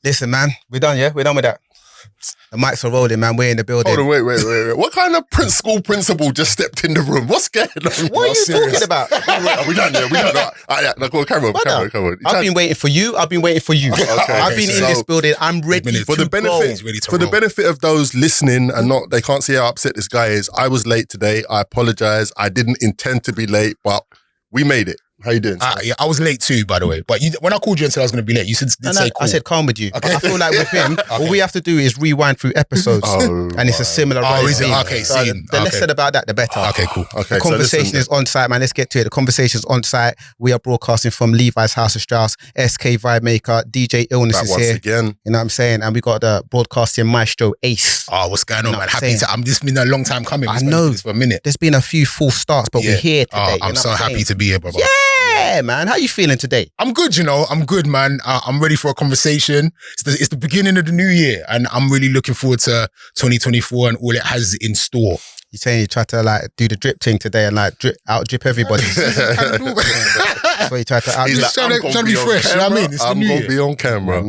Listen, man, we're done, yeah? We're done with that. The mics are rolling, man. We're in the building. Hold on, wait. What kind of school principal just stepped in the room? What's going on? What are you talking about? Are we done? Yeah, we done. No, go on, come on. I've been waiting for you. I've been waiting for you. I've been in this building. I'm ready for the benefit of those listening and they can't see how upset this guy is. I was late today. I apologize. I didn't intend to be late, but we made it. How you doing? Yeah, I was late too, by the way. But when I called you and said I was going to be late, you said say cool. I said calm with you. Okay. But I feel like with him, all we have to do is rewind through episodes, and it's a similar. Is it? Okay, so the less said about that, the better. Okay, cool. Okay, the conversation is on site, man. Let's get to it. The conversation is on site. We are broadcasting from Levi's Haus of Strauss. SK Vibemaker, DJ Illness is here again. You know what I'm saying? And we got the broadcasting maestro Ace. Oh, what's going on, man? I'm just been a long time coming. I know this for a minute. There's been a few false starts, but we're here today. I'm so happy to be here, brother. Yeah, man. How you feeling today? I'm good, I'm good, man. I'm ready for a conversation. It's the beginning of the new year, and I'm really looking forward to 2024 and all it has in store. You're saying you try to like do the drip thing today and like out drip everybody. That's what you try to out. He's trying to be fresh. You know what I mean? I'm going to be on camera.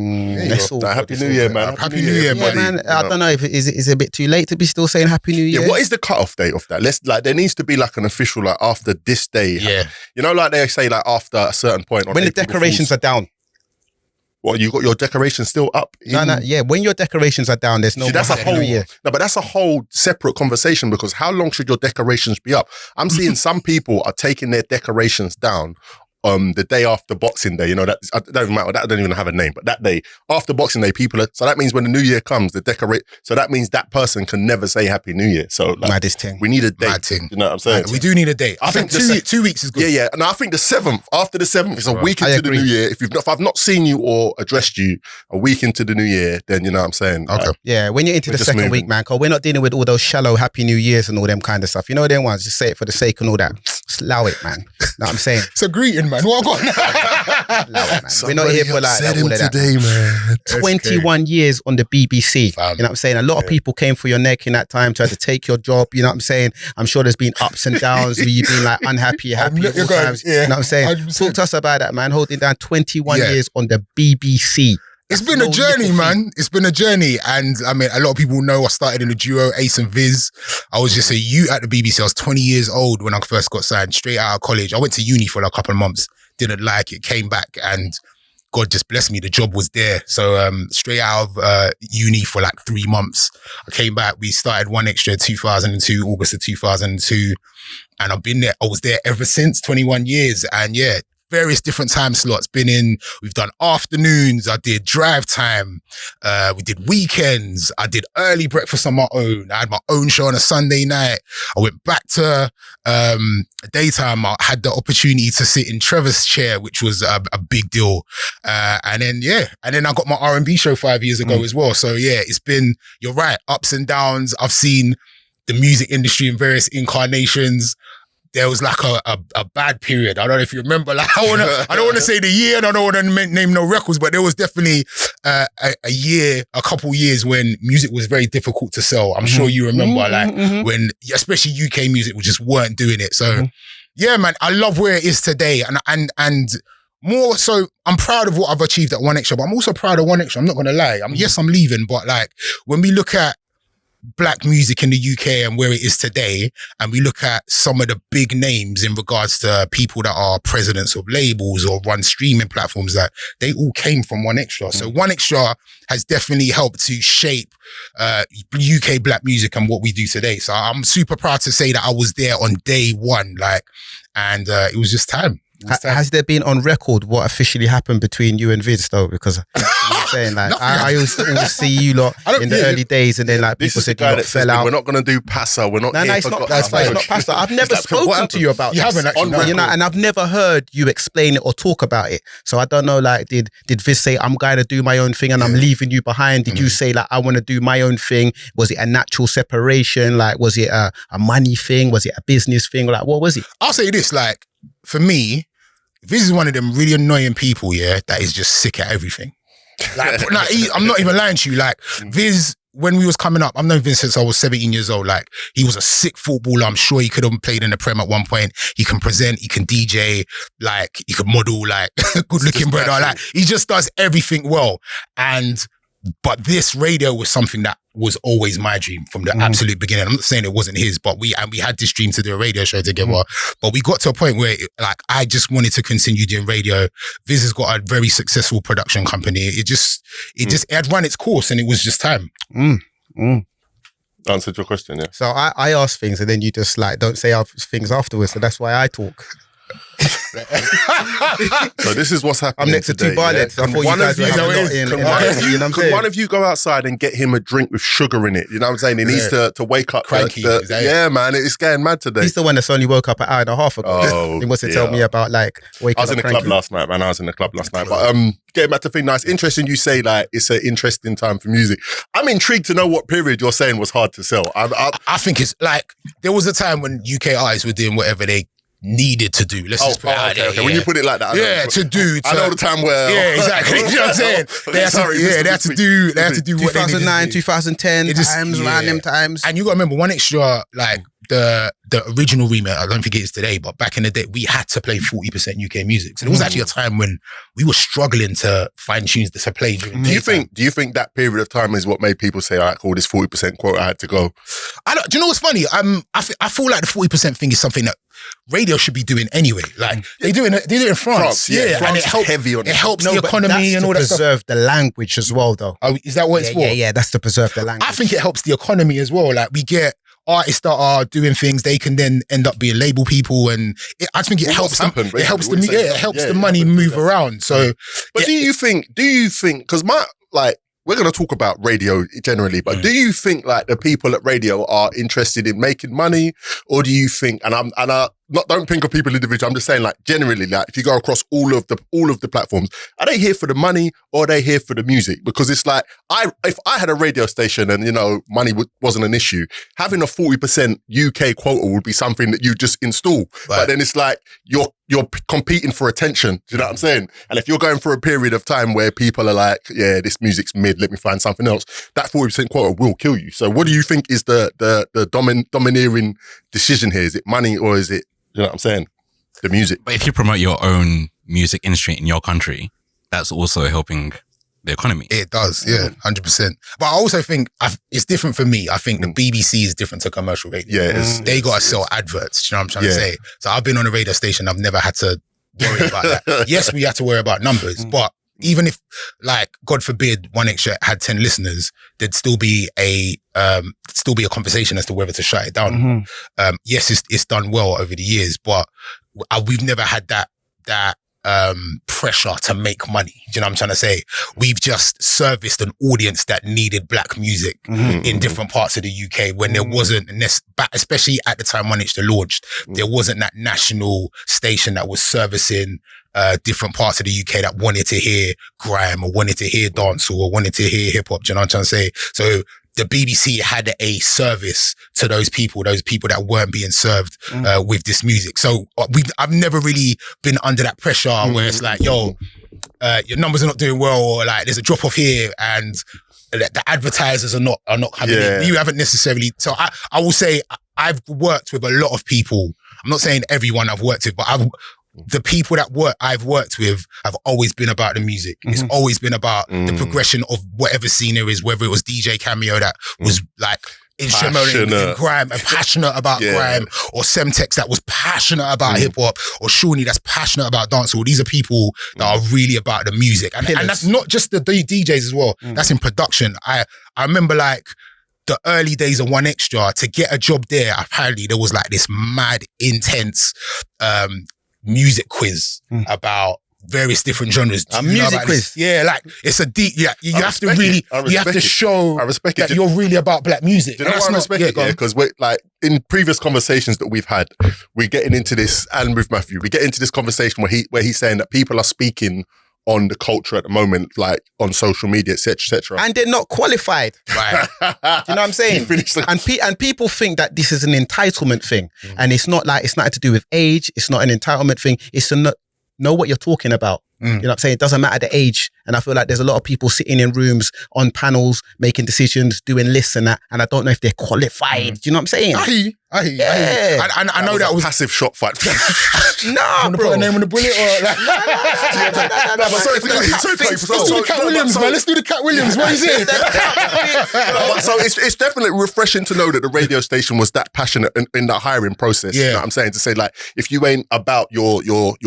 Happy New Year, man. Happy New Year, buddy. Man, I don't know if is it a bit too late to be still saying Happy New Year. Yeah, what is the cutoff date of that? There needs to be like an official like after this day. Yeah, you know, like they say like after a certain point. When the decorations are down. What, you got your decorations still up? No, yeah. When your decorations are down, there's no. See, that's a whole. No, but that's a whole separate conversation because how long should your decorations be up? I'm seeing some people are taking their decorations down the day after Boxing Day. You know, that don't even matter. That don't even have a name. But that day after Boxing Day, so that means when the New Year comes, so that means that person can never say Happy New Year. So like, maddest thing. We need a date. You know what I'm saying? We do need a date. I think 2 weeks is good. Yeah. And I think the 7th, after the 7th, it's a week into the New Year. If I've not seen you or addressed you a week into the New Year, then you know what I'm saying? Okay. Yeah, when you're into the second week, man, because we're not dealing with all those shallow Happy New Years and all them kind of stuff. You know them ones, just say it for the sake and all that. Just allow it, man. Know what I'm saying? It's a greeting, man. What I got? We're not here for like all of that. Today, man. 21 years on the BBC. You know what I'm saying? A lot of people came for your neck in that time, tried to take your job. You know what I'm saying? I'm sure there's been ups and downs where you've been like unhappy, happy all times. You know what I'm saying? 100%. Talk to us about that, man. Holding down 21 years on the BBC. It's been a journey, man. It's been a journey. And I mean, a lot of people know I started in a duo, Ace and Vis. I was just a youth at the BBC. I was 20 years old when I first got signed, straight out of college. I went to uni for like a couple of months, didn't like it, came back, and God just blessed me. The job was there. So straight out of uni for like 3 months, I came back. We started One Extra 2002, August of 2002. And I've been there. I was there ever since, 21 years. And yeah, various different time slots. We've done afternoons. I did drive time. We did weekends. I did early breakfast on my own. I had my own show on a Sunday night. I went back to daytime. I had the opportunity to sit in Trevor's chair, which was a big deal. And then I got my R&B show 5 years ago as well. So yeah, it's been, you're right, ups and downs. I've seen the music industry in various incarnations. There was like a bad period. I don't know if you remember. Like I don't want to say the year, and I don't want to name no records, but there was definitely a couple years when music was very difficult to sell. I'm sure you remember, when especially UK music, we just weren't doing it. So yeah, man, I love where it is today, and more so, I'm proud of what I've achieved at One Extra, but I'm also proud of One Extra. I'm not gonna lie. Yes, I'm leaving, but like when we look at black music in the UK and where it is today, and we look at some of the big names in regards to people that are presidents of labels or run streaming platforms, that they all came from One Extra. So One Extra has definitely helped to shape UK black music and what we do today. So I'm super proud to say that I was there on day one, and it was just time. Has there been on record what officially happened between you and Vis though? Because I'm saying like I used to always see you lot in the early days, and then like people said you lot fell out. We're not going to do Passa. We're not. No, it's not. That's fine. It's not Passa. I've never spoken to you about. You haven't actually. You know, and I've never heard you explain it or talk about it. So I don't know. Like, did Vis say I'm going to do my own thing and I'm leaving you behind? Did you say like I want to do my own thing? Was it a natural separation? Like, was it a money thing? Was it a business thing? Like, what was it? I'll say this. Like, for me, Vis is one of them really annoying people, that is just sick at everything. Like, I'm not even lying to you. Like, Vis when we was coming up, I've known Vince since I was 17 years old. Like, he was a sick footballer. I'm sure he could have played in the Prem at one point. He can present, he can DJ, like, he can model, like, good looking brother. Like, he just does everything well. But this radio was something that was always my dream from the absolute beginning. I'm not saying it wasn't his, but we had this dream to do a radio show together. But we got to a point where, like, I just wanted to continue doing radio. Viz has got a very successful production company. It had run its course, and it was just time. Answered your question, yeah. So I ask things, and then you just like don't say things afterwards. So that's why I talk. So this is what's happening. I'm next to two barlets. I thought you guys were Could one of you go outside and get him a drink with sugar in it? You know what I'm saying? He needs to wake up. Cranky. Yeah, man. It's getting mad today. He's the one that's only woke up an hour and a half ago. He wants to tell me about like waking up. I was in the club last night, man. But getting back to thing, it's interesting you say like it's an interesting time for music. I'm intrigued to know what period you're saying was hard to sell. I think it's like there was a time when UK artists were doing whatever they needed to do. Let's just put it out there. Okay. When you put it like that, I know the time where. Yeah, exactly. You know what I'm saying? They had to do what they needed to do. 2009, 2010 around them times. And you got to remember, One Extra, like the original remake, I don't think it is today, but back in the day, we had to play 40% UK music. So there was actually a time when we were struggling to find tunes to play during Do you think that period of time is what made people say, all right, cool, this 40% quote, I had to go? Do you know what's funny? I feel like the 40% thing is something that radio should be doing anyway. Like they do it in France. Yeah. France and it helps heavy on it helps the economy and all that stuff. Preserve the language as well, though. Oh, is that what it's for? Yeah, that's to preserve the language. I think it helps the economy as well. Like we get artists that are doing things, they can then end up being label people, and I think it helps them. It helps them. It helps the money move around. So, but do you think? Because we're going to talk about radio generally, but do you think like the people at radio are interested in making money, or do you think? Don't think of people individually. I'm just saying, like generally, like if you go across all of the platforms, are they here for the money or are they here for the music? Because it's like if I had a radio station and money wasn't an issue, having a 40% UK quota would be something that you just install. Right. But then it's like you're competing for attention. Do you know what I'm saying? And if you're going for a period of time where people are like, yeah, this music's mid, let me find something else, that 40% quota will kill you. So what do you think is the domineering decision here? Is it money or is it? You know what I'm saying? The music. But if you promote your own music industry in your country, that's also helping the economy. It does, yeah, 100%. But I also think it's different for me. I think the BBC is different to commercial radio. Yeah, they got to sell adverts. Do you know what I'm trying to say? So I've been on a radio station. I've never had to worry about that. Yes, we had to worry about numbers, but even if, like, God forbid, One Extra had 10 listeners, there'd still be a conversation as to whether to shut it down. Yes, it's done well over the years, but we've never had that pressure to make money. Do you know what I'm trying to say? We've just serviced an audience that needed black music in different parts of the UK when there wasn't, especially at the time One Extra launched, there wasn't that national station that was servicing different parts of the UK that wanted to hear grime or wanted to hear dancehall or wanted to hear hip hop. Do you know what I'm trying to say? So the BBC had a service to those people that weren't being served with this music. So I've never really been under that pressure where it's like, yo, your numbers are not doing well, or like there's a drop off here and the advertisers are not coming in. You haven't necessarily. So I will say I've worked with a lot of people. I'm not saying everyone I've worked with, but the people that I've worked with have always been about the music. It's always been about the progression of whatever scene there is, whether it was DJ Cameo that was like instrumental in grime and passionate about grime, or Semtex that was passionate about hip hop, or Shawnee that's passionate about dancehall. These are people that are really about the music. And that's not just the DJs as well. That's in production. I remember like the early days of One Extra, to get a job there, apparently there was like this mad, intense music quiz about various different genres. A music quiz? Yeah, like it's a deep, you have to show that you're really about black music. Do you know why I respect it? Yeah, because we're like, in previous conversations that we've had, we're getting into this, and with Matthew, we get into this conversation where he's saying that people are speaking on the culture at the moment, like on social media, etc., and they're not qualified. Right? Do you know what I'm saying? And people think that this is an entitlement thing, and it's not. Like, it's nothing to do with age. It's not an entitlement thing. It's to know what you're talking about. You know what I'm saying? It doesn't matter the age And I feel like there's a lot of people sitting in rooms on panels, making decisions, doing lists and that. And I don't know if they're qualified. Do you know what I'm saying? I hear you. I know that was passive shot fight. Nah, bro. Put a name on the bullet or like. Let's do the Cat Williams. What is it? So it's definitely refreshing to know that the radio station was that passionate in that hiring process. Yeah. You know what I'm saying? To say like, if you ain't about your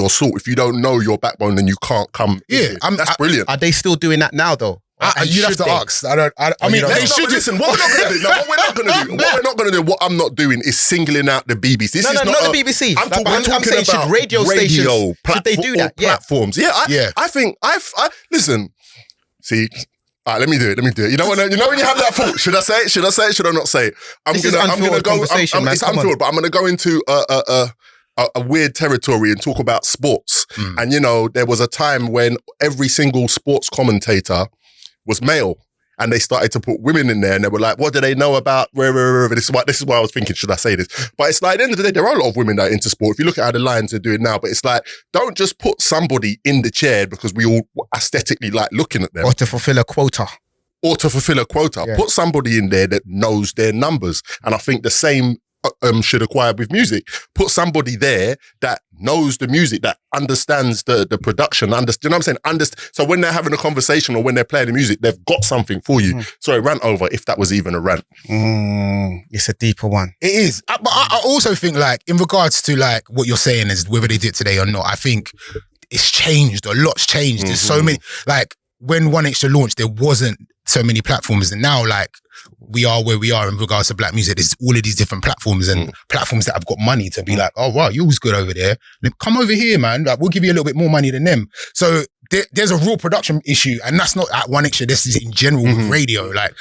sort, if you don't know your backbone, then you can't come. Yeah, that's brilliant. Are they still doing that now though? You'd have to ask. I mean, they should. Listen, what we're not going to do, what I'm not doing is singling out the BBC. This is not the BBC. I'm talking saying about should radio stations, should they do that? Platforms. Yeah, I think listen. See. All right, let me do it. You know when you have that thought, should I say it? Should I not say it? I'm gonna go. It's unfilled, but I'm gonna go into a weird territory and talk about sports. And there was a time when every single sports commentator was male, and they started to put women in there, and they were like, what do they know about this is why I was thinking, should I say this? But it's like, at the end of the day, there are a lot of women that are into sport. If you look at how the Lions are doing now, but it's like, don't just put somebody in the chair because we all aesthetically like looking at them. Or to fulfill a quota. Yeah. Put somebody in there that knows their numbers. And I think the same should acquire with music. Put somebody there that knows the music, that understands the production, you know what I'm saying? So when they're having a conversation or when they're playing the music, they've got something for you. Sorry, rant over, if that was even a rant. It's a deeper one. It is. But I also think like, in regards to like what you're saying is whether they did it today or not, I think it's changed. A lot's changed. There's so many, like when 1Extra launched, there wasn't so many platforms, and now like we are where we are in regards to black music. There's all of these different platforms and platforms that have got money to be like, oh wow, you was good over there. Come over here, man. Like we'll give you a little bit more money than them. So there's a real production issue, and that's not at 1Extra. This is in general with radio. Like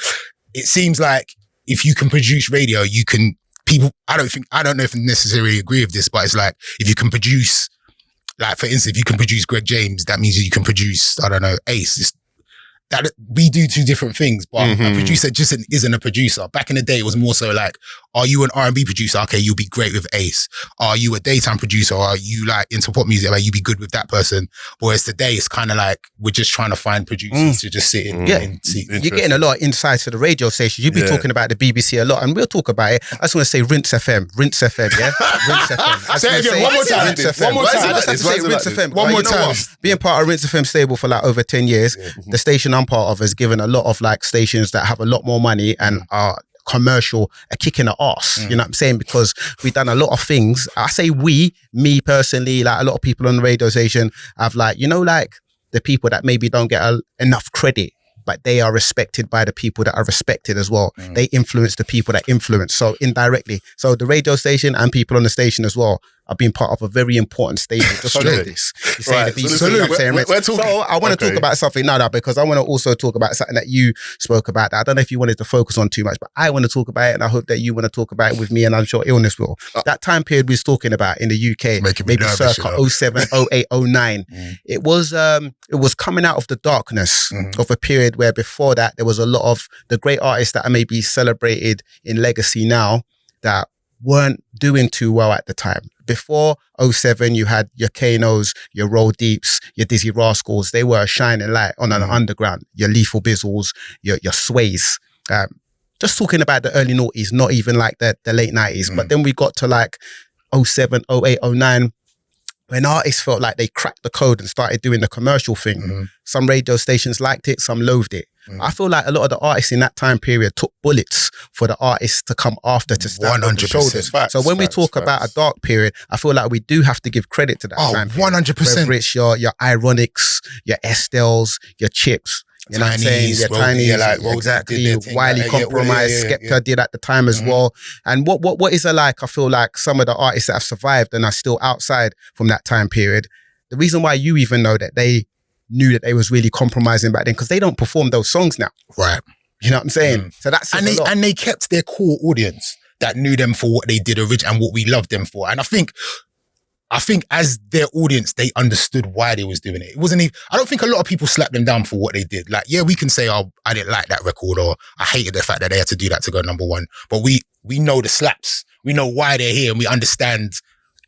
it seems like if you can produce radio, you can. People, I don't know if I necessarily agree with this, but it's like if you can produce, like for instance, if you can produce Greg James, that means that you can produce, I don't know, Ace. That we do two different things, but a producer just isn't a producer. Back in the day, it was more so like, are you an R&B producer? Okay, you'll be great with Ace. Are you a daytime producer? Are you like into pop music? Like, you'll be good with that person. Whereas today, it's kind of like, we're just trying to find producers to just sit in and see. You're getting a lot of insights to the radio station. You've been talking about the BBC a lot, and we'll talk about it. I just want to say Rinse FM, yeah? Rinse FM. Say it again, one more time. I just have to say Rinse FM. One more time. Being part of Rinse FM stable for like over 10 years, the station I'm part of has given a lot of like stations that have a lot more money and are commercial a kick in the arse. You know what I'm saying? Because we've done a lot of things. I say me personally, like a lot of people on the radio station have like, like the people that maybe don't get enough credit, but they are respected by the people that are respected as well. They influence the people that influence. So indirectly. So the radio station and people on the station as well are being part of a very important stable. Just know this. So I want to talk about something now, because I want to also talk about something that you spoke about that I don't know if you wanted to focus on too much, but I want to talk about it, and I hope that you want to talk about it with me, and I'm sure Illness will. That time period we was talking about in the UK, maybe circa 07, 08, 09. It was coming out of the darkness of a period where before that there was a lot of the great artists that are maybe celebrated in legacy now that weren't doing too well at the time. Before 07, you had your Kanos, your Roll Deeps, your Dizzy Rascals. They were a shining light on an underground. Your Lethal Bizzles, your Sways. Just talking about the early noughties, not even like the late 90s. But then we got to like 07, 08, 09, when artists felt like they cracked the code and started doing the commercial thing. Some radio stations liked it, some loathed it. I feel like a lot of the artists in that time period took bullets for the artists to come after to stand on the shoulders. So when we talk about a dark period, I feel like we do have to give credit to that time period. 100%. Whether it's your Ironics, your Estelles, your Chips, you know what I'm saying? Your Tinies, like, exactly. Wiley Compromise, Skepta did at the time as well. And what is it like? I feel like some of the artists that have survived and are still outside from that time period, the reason why you even know that they knew that they was really compromising back then, because they don't perform those songs now. Right. You know what I'm saying? So that's and they kept their core audience that knew them for what they did originally and what we loved them for. And I think as their audience, they understood why they was doing it. It wasn't even, I don't think a lot of people slapped them down for what they did. Like, yeah, we can say, oh, I didn't like that record, or I hated the fact that they had to do that to go number one. But we know the slaps. We know why they're here, and we understand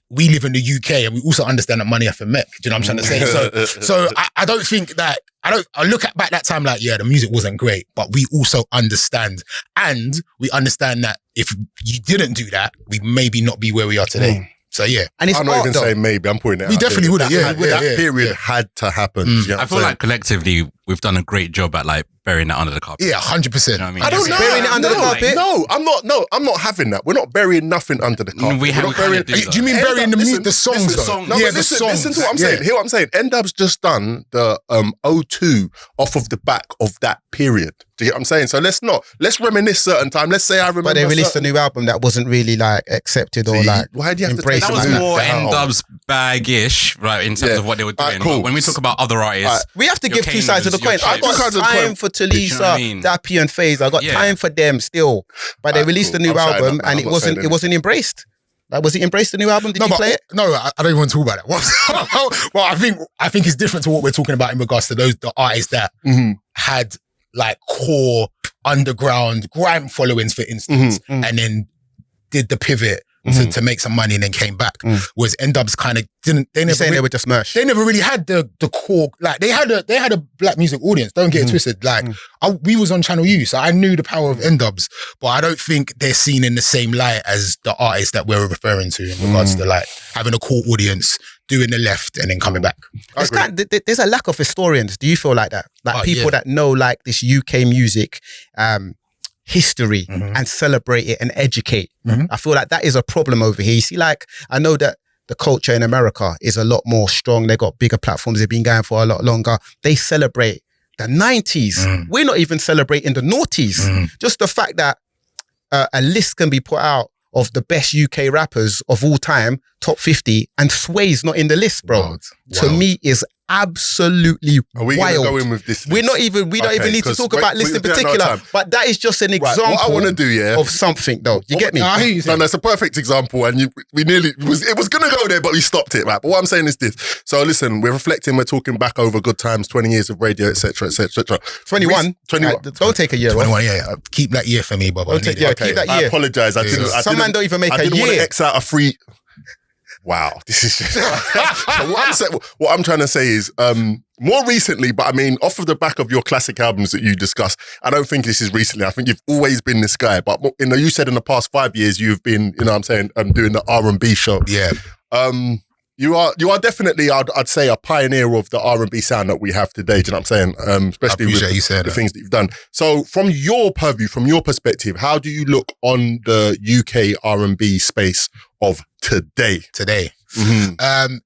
we live in the UK and we also understand that money has to make. Do you know what I'm trying to say? So I don't think that, I look at back that time like, yeah, the music wasn't great, but we also understand. And we understand that if you didn't do that, we'd maybe not be where we are today. So yeah. And it's I'm not even saying maybe, I'm putting it We out definitely would have, that period had to happen. You know I feel like collectively we've done a great job at like burying that under the carpet. Yeah, 100%. You know what I mean? I don't know. Burying it under the carpet? No, I'm not having that. We're not burying nothing under the carpet. We We're not haven't burying. Do you mean burying the songs though? song. No, Yeah, but the songs. listen to what I'm saying. Hear what I'm saying. N-Dub's just done the O2 off of the back of that period. Do you get what I'm saying? So let's reminisce certain time. Let's say I remember. But they released a new album that wasn't really like accepted or like why do you have to embraced. take That was like more down? N-Dub's bag-ish, right, in terms of what they were doing. Alright, cool. But when we talk about other artists, we have to your give two sides of the Kanos, coin. your I've got Chips. Two sides of the time coin. for Do you know Talisa, what I mean? Dappy and FaZe. I got Yeah. time for them still. But they released a new cool. I'm saying album that, and I'm it not saying wasn't embraced. Like, was it embraced, the new album? Did you play it? No, I don't even want to talk about it. Well, I think it's different to what we're talking about in regards to the artists that had like core underground grime followings, for instance, and then did the pivot to make some money and then came back. Whereas N-Dub's kind of didn't. They You're never. saying they were just merch. They never really had the core. Like they had a black music audience. Don't get it twisted. Like we was on Channel U, so I knew the power of N-Dubs, but I don't think they're seen in the same light as the artists that we're referring to in regards to like having a core audience, doing the left and then coming back. There's a lack of historians. Do you feel like that? Like people that know like this UK music history and celebrate it and educate. I feel like that is a problem over here. You see, like, I know that the culture in America is a lot more strong. They got bigger platforms. They've been going for a lot longer. They celebrate the 90s. We're not even celebrating the noughties. Just the fact that a list can be put out of the best UK rappers of all time, top 50, and Sway's not in the list, bro. Wild. To me is absolutely Are we wild. gonna go in with this list? We don't even need to talk about lists in particular, but that is just an example what I want to do, of something though. You get me? I hear you No, saying. that's a perfect example, and it was gonna go there, but we stopped it, right? But what I'm saying is this. So listen, we're reflecting, we're talking back over good times, 20 years of radio, etc., etc. 21. 21. Don't take a year off. 21, yeah. Keep that year for me, Bob. Don't take, keep that I year. apologize. Some man don't even make I a didn't want year. to X out a free. Wow, this is just. So what I'm trying to say is, more recently, but I mean, off of the back of your classic albums that you discussed, I don't think this is recently. I think you've always been this guy. But you said in the past 5 years, you've been, you know what I'm saying, doing the R&B show. Yeah. You are definitely, I'd say, a pioneer of the R&B sound that we have today. Do you know what I'm saying? Especially with the things that you've done. So from your purview, from your perspective, how do you look on the UK R&B space of today?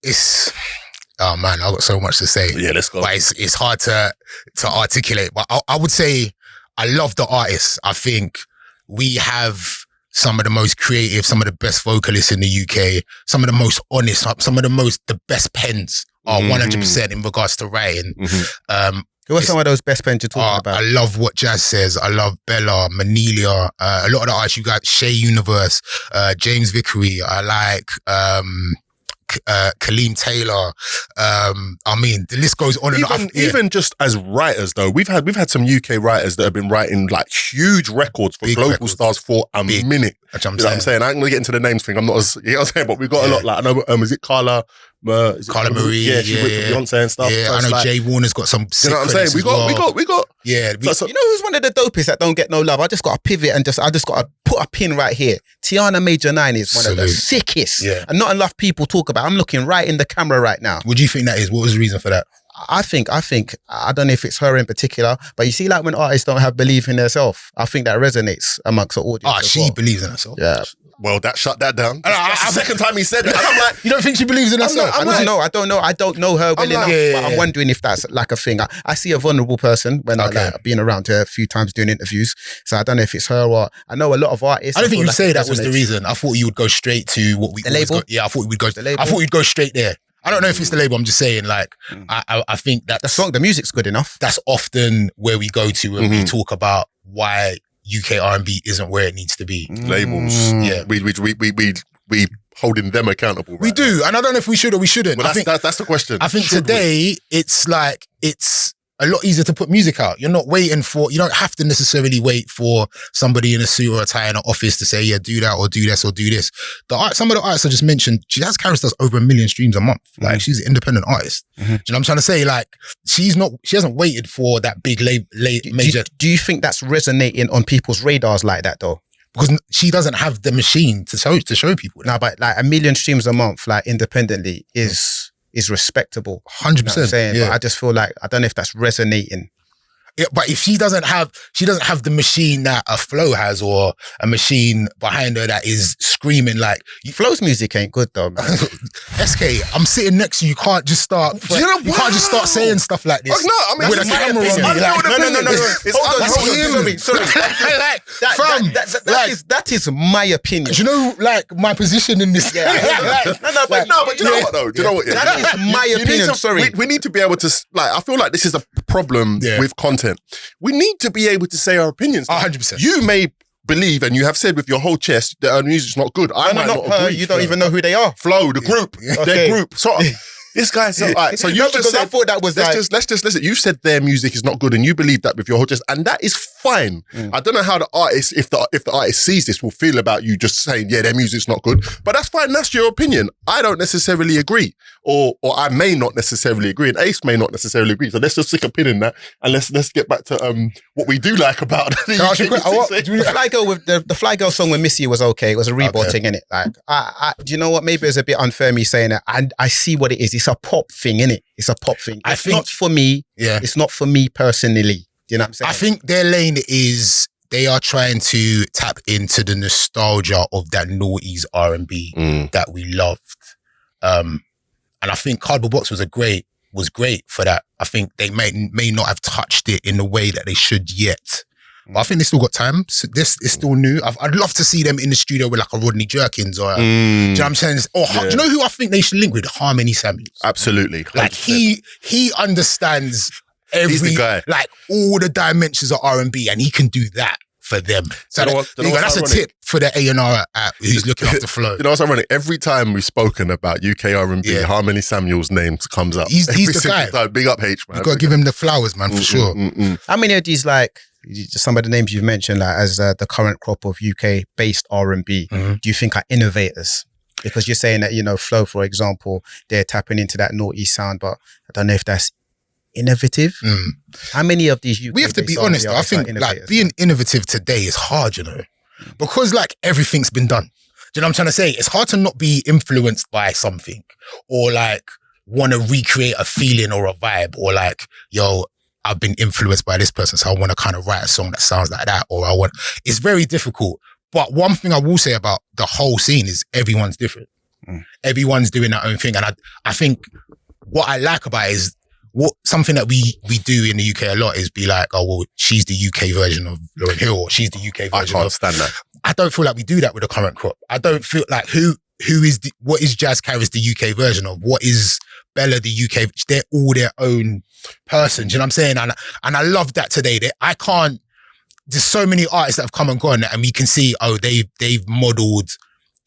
It's... Oh man, I've got so much to say. Yeah, let's go. But it's hard to articulate. But I would say I love the artists. I think we have some of the most creative, some of the best vocalists in the UK, some of the most honest, the best pens are 100% in regards to writing. Who are some of those best pens you're talking about? I love what Jazz says. I love Bella, Manelia, a lot of the artists you got, Shay Universe, James Vickery. I like Kaleem Taylor. I mean, the list goes on and on. Even just as writers, though, we've had some UK writers that have been writing like huge records for global stars for a minute. That's what You know what I'm saying? I'm gonna get into the names thing. I'm not as, you know what I'm saying, but we've got a lot. Like, I know, is it Carla? Carla Marie, yeah, she worked with Beyonce and stuff. Yeah, So I it's know like, Jay Warner's got some. You know what I'm saying? We got. Yeah, So, You know who's one of the dopest that don't get no love? I just got to pivot and I just got to put a pin right here. Tiana Major 9 is one of the sickest. Yeah. And not enough people talk about. I'm looking right in the camera right now. What do you think that is? What was the reason for that? I think, I don't know if it's her in particular, but you see like when artists don't have belief in themselves, I think that resonates amongst the audience. She believes in herself. Yeah. Well, that shut that down. That's the second time he said that. And I'm like, You don't think she believes in herself? I don't know her well enough, but I'm wondering if that's like a thing. I see a vulnerable person when I've been around her a few times doing interviews, so I don't know if it's her or I know a lot of artists. I don't think you'd like say that was the reason. I thought you would go straight to what we... The label? I thought we'd go... The label? I thought we'd go straight there. I don't know if it's the label. I'm just saying, like, I think that the music's good enough. That's often where we go to when we talk about why UK R&B isn't where it needs to be. labels. Yeah. We holding them accountable. Right we do, now. and I don't know if we should or we shouldn't. Well, that's the question. I think today it's like, it's a lot easier to put music out. You don't have to necessarily wait for somebody in a suit or a tie in an office to say, yeah, do that or do this or do this. Some of the artists I just mentioned, Jazz Karis does over 1 million streams a month. Like, she's an independent artist. Do you know what I'm trying to say? Like, she hasn't waited for that big major. Do you think that's resonating on people's radars like that though? Because she doesn't have the machine to show people. No, but like 1 million streams a month, like independently is respectable. 100%. You know what I'm saying? Yeah. But I just feel like, I don't know if that's resonating. Yeah, but if she doesn't have the machine that a Flo has, or a machine behind her that is screaming like Flo's music ain't good though, man. SK, I'm sitting next to you. You can't just start. You can't just start saying stuff like this. No, I mean, with a camera on me. No. Sorry. That is my opinion. Do you know, like, my position in this? Yeah. But do you know what though? Do you know what? That is my opinion. Sorry. We need to be able to, like, I feel like this is a problem with content. We need to be able to say our opinions. 100%. You may believe, and you have said with your whole chest, that our music's not good. I might not agree. You don't even know who they are. Flo, the group, their group. So this guy said, all right, so you just said, I thought that was let's just listen. You said their music is not good, and you believe that with your whole chest, and that is fine. I don't know how the artist, if the artist sees this, will feel about you just saying, yeah, their music's not good. But that's fine. That's your opinion. I don't necessarily agree, or I may not necessarily agree, and Ace may not necessarily agree. So let's just stick a pin in that, and let's get back to what we do like about the the Fly Girl song with Missy was okay. It was a Reebok thing, innit? Like, do you know what? Maybe it's a bit unfair me saying it. And I see what it is. It's a pop thing, innit? It's a pop thing. It's not for me. Yeah. It's not for me personally. Do you know what I'm saying? I think their lane is, they are trying to tap into the nostalgia of that noughties R&B that we loved. And I think Cardboard Box was great for that. I think they may not have touched it in the way that they should yet. But I think they still got time. So this is still new. I'd love to see them in the studio with like a Rodney Jerkins or, do you know what I'm saying? Or, do you know who I think they should link with? Harmony Samuels. Absolutely. 100%. Like he understands He's the guy. Like all the dimensions of R&B, and he can do that for them. So that's a tip for the A&R who's looking after Flo. You know what's ironic? Every time we've spoken about UK R&B, Harmony Samuels' name comes up. He's the guy. Time. Big up H, man. You've got to give him the flowers, man, for sure. How many of these, like, some of the names you've mentioned, like, as the current crop of UK-based R&B, do you think are innovators? Because you're saying that, you know, Flo, for example, they're tapping into that naughty sound, but I don't know if that's innovative. How many of these UK? We have to be honest though. I think like being innovative today is hard, you know, because like everything's been done. Do you know what I'm trying to say? It's hard to not be influenced by something, or like want to recreate a feeling or a vibe, or like, yo, I've been influenced by this person, so I want to kind of write a song that sounds like that, or it's very difficult. But one thing I will say about the whole scene is everyone's different. Everyone's doing their own thing. And I think what I like about it is something that we do in the UK a lot is be like, oh, well, she's the UK version of Lauryn Hill, or she's the UK version. I can't stand that. I don't feel like we do that with the current crop. I don't feel like what is Jazz Karis the UK version of? What is Bella the UK? They're all their own person. Do you know what I'm saying? And I love that today. There's so many artists that have come and gone, and we can see, oh, they've modeled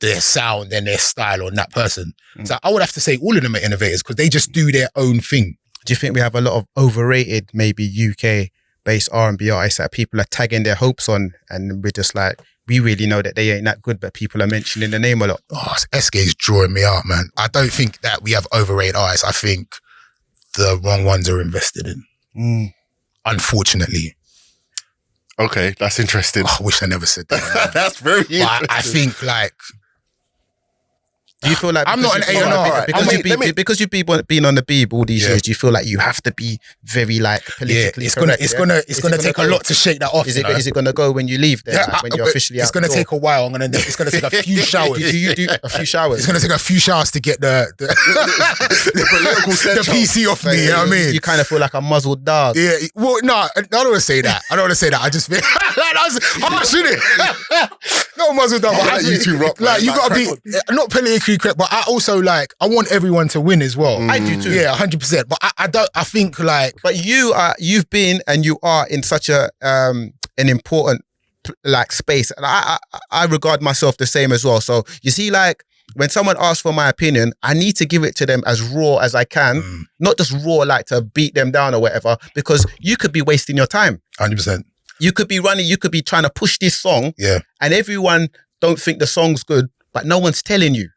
their sound and their style on that person. So I would have to say all of them are innovators because they just do their own thing. Do you think we have a lot of overrated, maybe UK-based R&B artists that people are tagging their hopes on, and we're just like, we really know that they ain't that good, but people are mentioning the name a lot? Oh, SK is drawing me out, man. I don't think that we have overrated artists. I think the wrong ones are invested in. Unfortunately. Okay, that's interesting. Oh, I wish I never said that. That's very interesting. I think like, do you feel like I'm not an A&R because you've been on the Beeb all these years? Do you feel like you have to be very like politically correct? It's gonna take a lot to shake that off. Is it gonna go when you leave there? Like when you're officially out? It's gonna take a while. It's gonna take a few showers. Do you do a few showers? It's gonna take a few showers to get the political the PC off me. You know what I mean? You kind of feel like a muzzled dog. Yeah. Well, no, I don't want to say that. I just feel I'm not shooting. No muzzled dog. You two rock. Like you gotta be not politically correct, but I also like, I want everyone to win as well. I do too. Yeah, 100%. But I think like... But you've been and you are in such an important like space. And I regard myself the same as well. So you see like when someone asks for my opinion, I need to give it to them as raw as I can, not just raw like to beat them down or whatever, because you could be wasting your time. 100%. You could be running, you could be trying to push this song, and everyone don't think the song's good, but no one's telling you.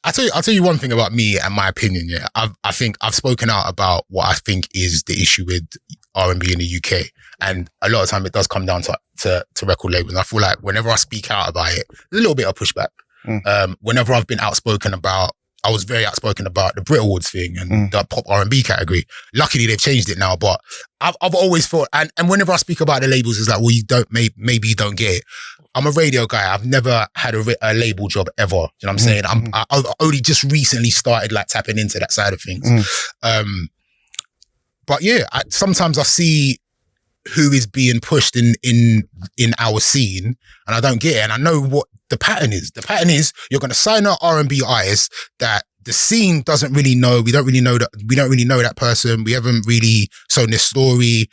I'll tell you one thing about me and my opinion. Yeah, I think I've spoken out about what I think is the issue with R&B in the UK, and a lot of time it does come down to record labels. I feel like whenever I speak out about it, there's a little bit of pushback. Whenever I've been outspoken about, I was very outspoken about the Brit Awards thing and the pop R&B category. Luckily, they've changed it now, but I've always thought, and whenever I speak about the labels, it's like, well, you don't, maybe you don't get it. I'm a radio guy. I've never had a label job ever. You know what I'm saying? I've only just recently started like tapping into that side of things. But yeah, sometimes I see who is being pushed in our scene, and I don't get it. And I know what the pattern is. The pattern is you're going to sign an R&B artist that the scene doesn't really know. We don't really know that person. We haven't really sown this story.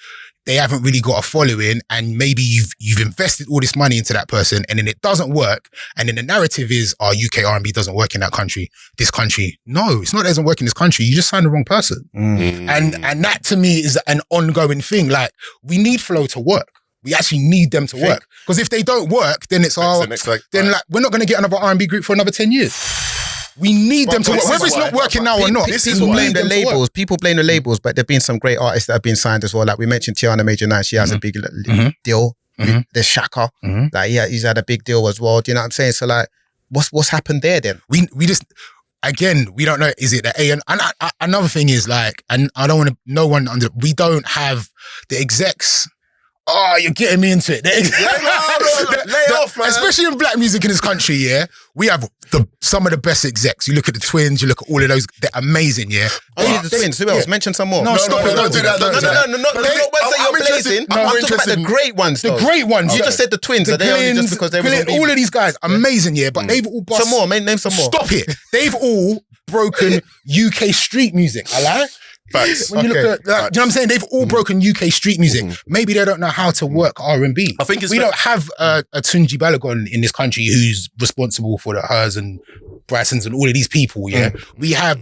They haven't really got a following, and maybe you've invested all this money into that person, and then it doesn't work. And then the narrative is, UK R&B doesn't work in that country. This country, no, it's not that it doesn't work in this country. You just signed the wrong person, and that to me is an ongoing thing. Like, we need flow to work. We actually need them to work, because if they don't work, then it's like we're not going to get another R&B group for another 10 years. We need them to work, whether it's not working now or not. People blame the labels. People blame the labels, but there've been some great artists that have been signed as well. Like we mentioned, Tiana Major 9, she has a big deal. There's Shaka, like he's had a big deal as well. Do you know what I'm saying? So like, what's happened there then? We just, again, we don't know. Is it the A? And another thing is like, and I don't want to. We don't have the execs. Oh, you're getting me into it. Lay off, man. Especially in black music in this country, yeah, we have some of the best execs. You look at the Twins, you look at all of those, they're amazing, yeah. Only the Twins, who else? Mention some more. No, stop it, don't do that. No, not the ones that you're blazing. I'm talking about the great ones, though. The great ones. You just said the Twins, are they only just because they were all of these guys, amazing, yeah, but they've all bust. Some more, name some more. Stop it. They've all broken UK street music, I like. Facts. When you look at, do you know what I'm saying? They've all broken UK street music. Maybe they don't know how to work R&B. I think we don't have a Tunji Balogun in this country who's responsible for the Hers and Brysons and all of these people. Yeah, we have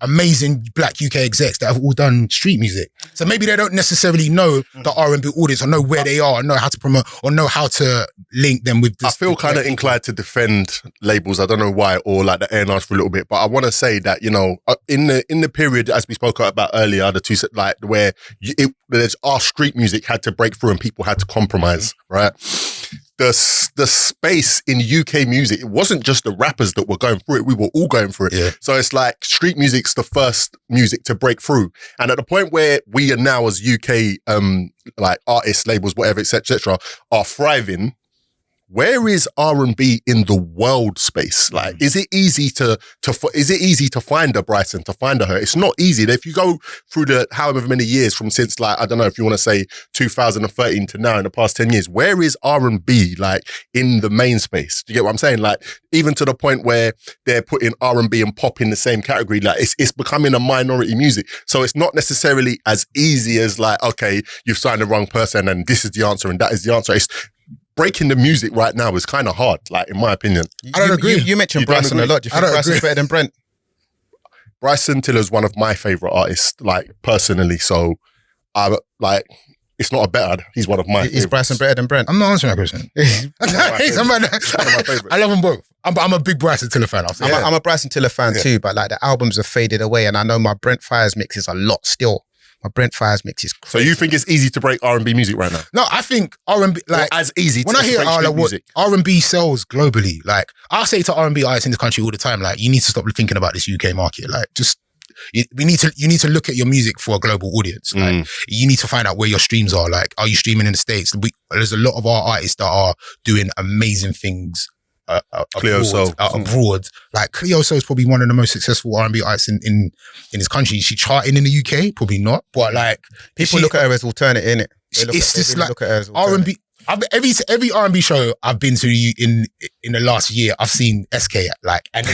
amazing black UK execs that have all done street music. So maybe they don't necessarily know the R&B audience or know where they are, or know how to promote, or know how to link them with this. I feel kind of inclined to defend labels. I don't know why, or like the A&Rs for a little bit, but I want to say that, you know, in the period, as we spoke about earlier, the two, like where our street music had to break through and people had to compromise, right? The space in UK music, it wasn't just the rappers that were going through it, we were all going through it. Yeah. So it's like street music's the first music to break through. And at the point where we are now as UK like artists, labels, whatever, etc., are thriving, where is R&B in the world space? Like, is it easy to find a Bryson, to find a Her? It's not easy. If you go through the however many years from since, like, I don't know if you want to say 2013 to now, in the past 10 years, where is R&B like in the main space? Do you get what I'm saying? Like, even to the point where they're putting R&B and pop in the same category, like it's becoming a minority music. So it's not necessarily as easy as like, okay, you've signed the wrong person and this is the answer and that is the answer. It's breaking the music right now is kind of hard, like, in my opinion. I don't agree. You mentioned Bryson a lot. Do you think Bryson's better than Brent? Bryson Tiller's one of my favourite artists, like, personally. So, like, it's not a better. He's one of my Is Bryson better than Brent? I'm not answering that question. I love them both. I'm a big Bryson Tiller fan. I'm a Bryson Tiller fan too, but like the albums have faded away, and I know my Brent Fires mix is a lot still. My Brent Fires mix is crazy. So you think it's easy to break R&B music right now? No, I think R&B, like, not as easy when to I hear break music. R&B sells globally. Like, I say to R&B artists in this country all the time, like, you need to stop thinking about this UK market. Like, just, you need to look at your music for a global audience. Like, you need to find out where your streams are. Like, are you streaming in the States? There's a lot of our artists that are doing amazing things abroad. Like, Cleo Soul is probably one of the most successful R&B artists in this country. Is she charting in the UK? Probably not. But like, people look at her as alternate, innit? It's just like R&B. Every R&B show I've been to in the last year, I've seen SK at, like, and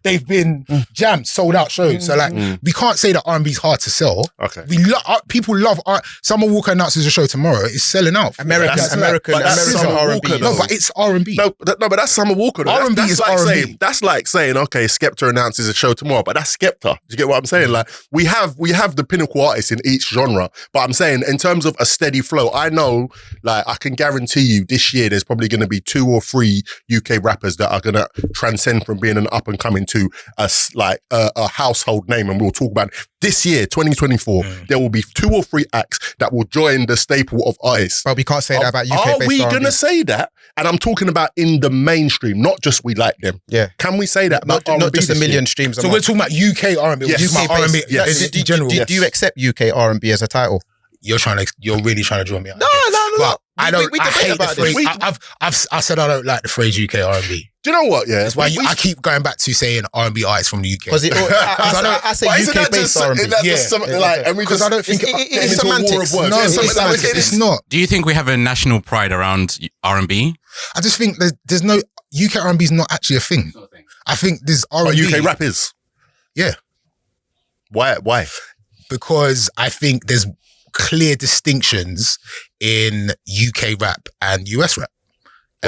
they've been jammed, sold out shows. So like, we can't say that R&B is hard to sell. Okay, people love art. Summer Walker announces a show tomorrow. It's selling out. American R&B. No, but it's R&B. No, but that's Summer Walker. R&B that's is like R&B. saying, that's like saying, okay, Skepta announces a show tomorrow, but that's Skepta. Do you get what I'm saying? Like, we have the pinnacle artists in each genre, but I'm saying in terms of a steady flow, I know, like, I can guarantee you this year there's probably going to be 2 or 3 UK rappers that are going to transcend from being an up and coming to a household name, and we'll talk about it. This year, 2024, there will be 2 or 3 acts that will join the staple of artists. But we can't say that about UK. Are we going to say that? And I'm talking about in the mainstream, not just we like them. Yeah. Can we say that about not R&B just a million streams? So we're talking about UK R&B. Yes. We're talking about R&B in general. Do you accept UK R&B as a title? You're really trying to draw me out. No. But I don't. We I debate hate the about phrase. this. I said I don't like the phrase UK R&B. Do you know what? Yeah, That's why I keep going back to saying R&B artists from the UK. Because I say UK based R&B. Because I don't think it's semantics. No, it's not. Do you think we have a national pride around R&B? I just think there's no UK R&B is not actually a thing. I think there's R&B. UK rap is. Yeah. Why? Because I think there's clear distinctions in UK rap and US rap.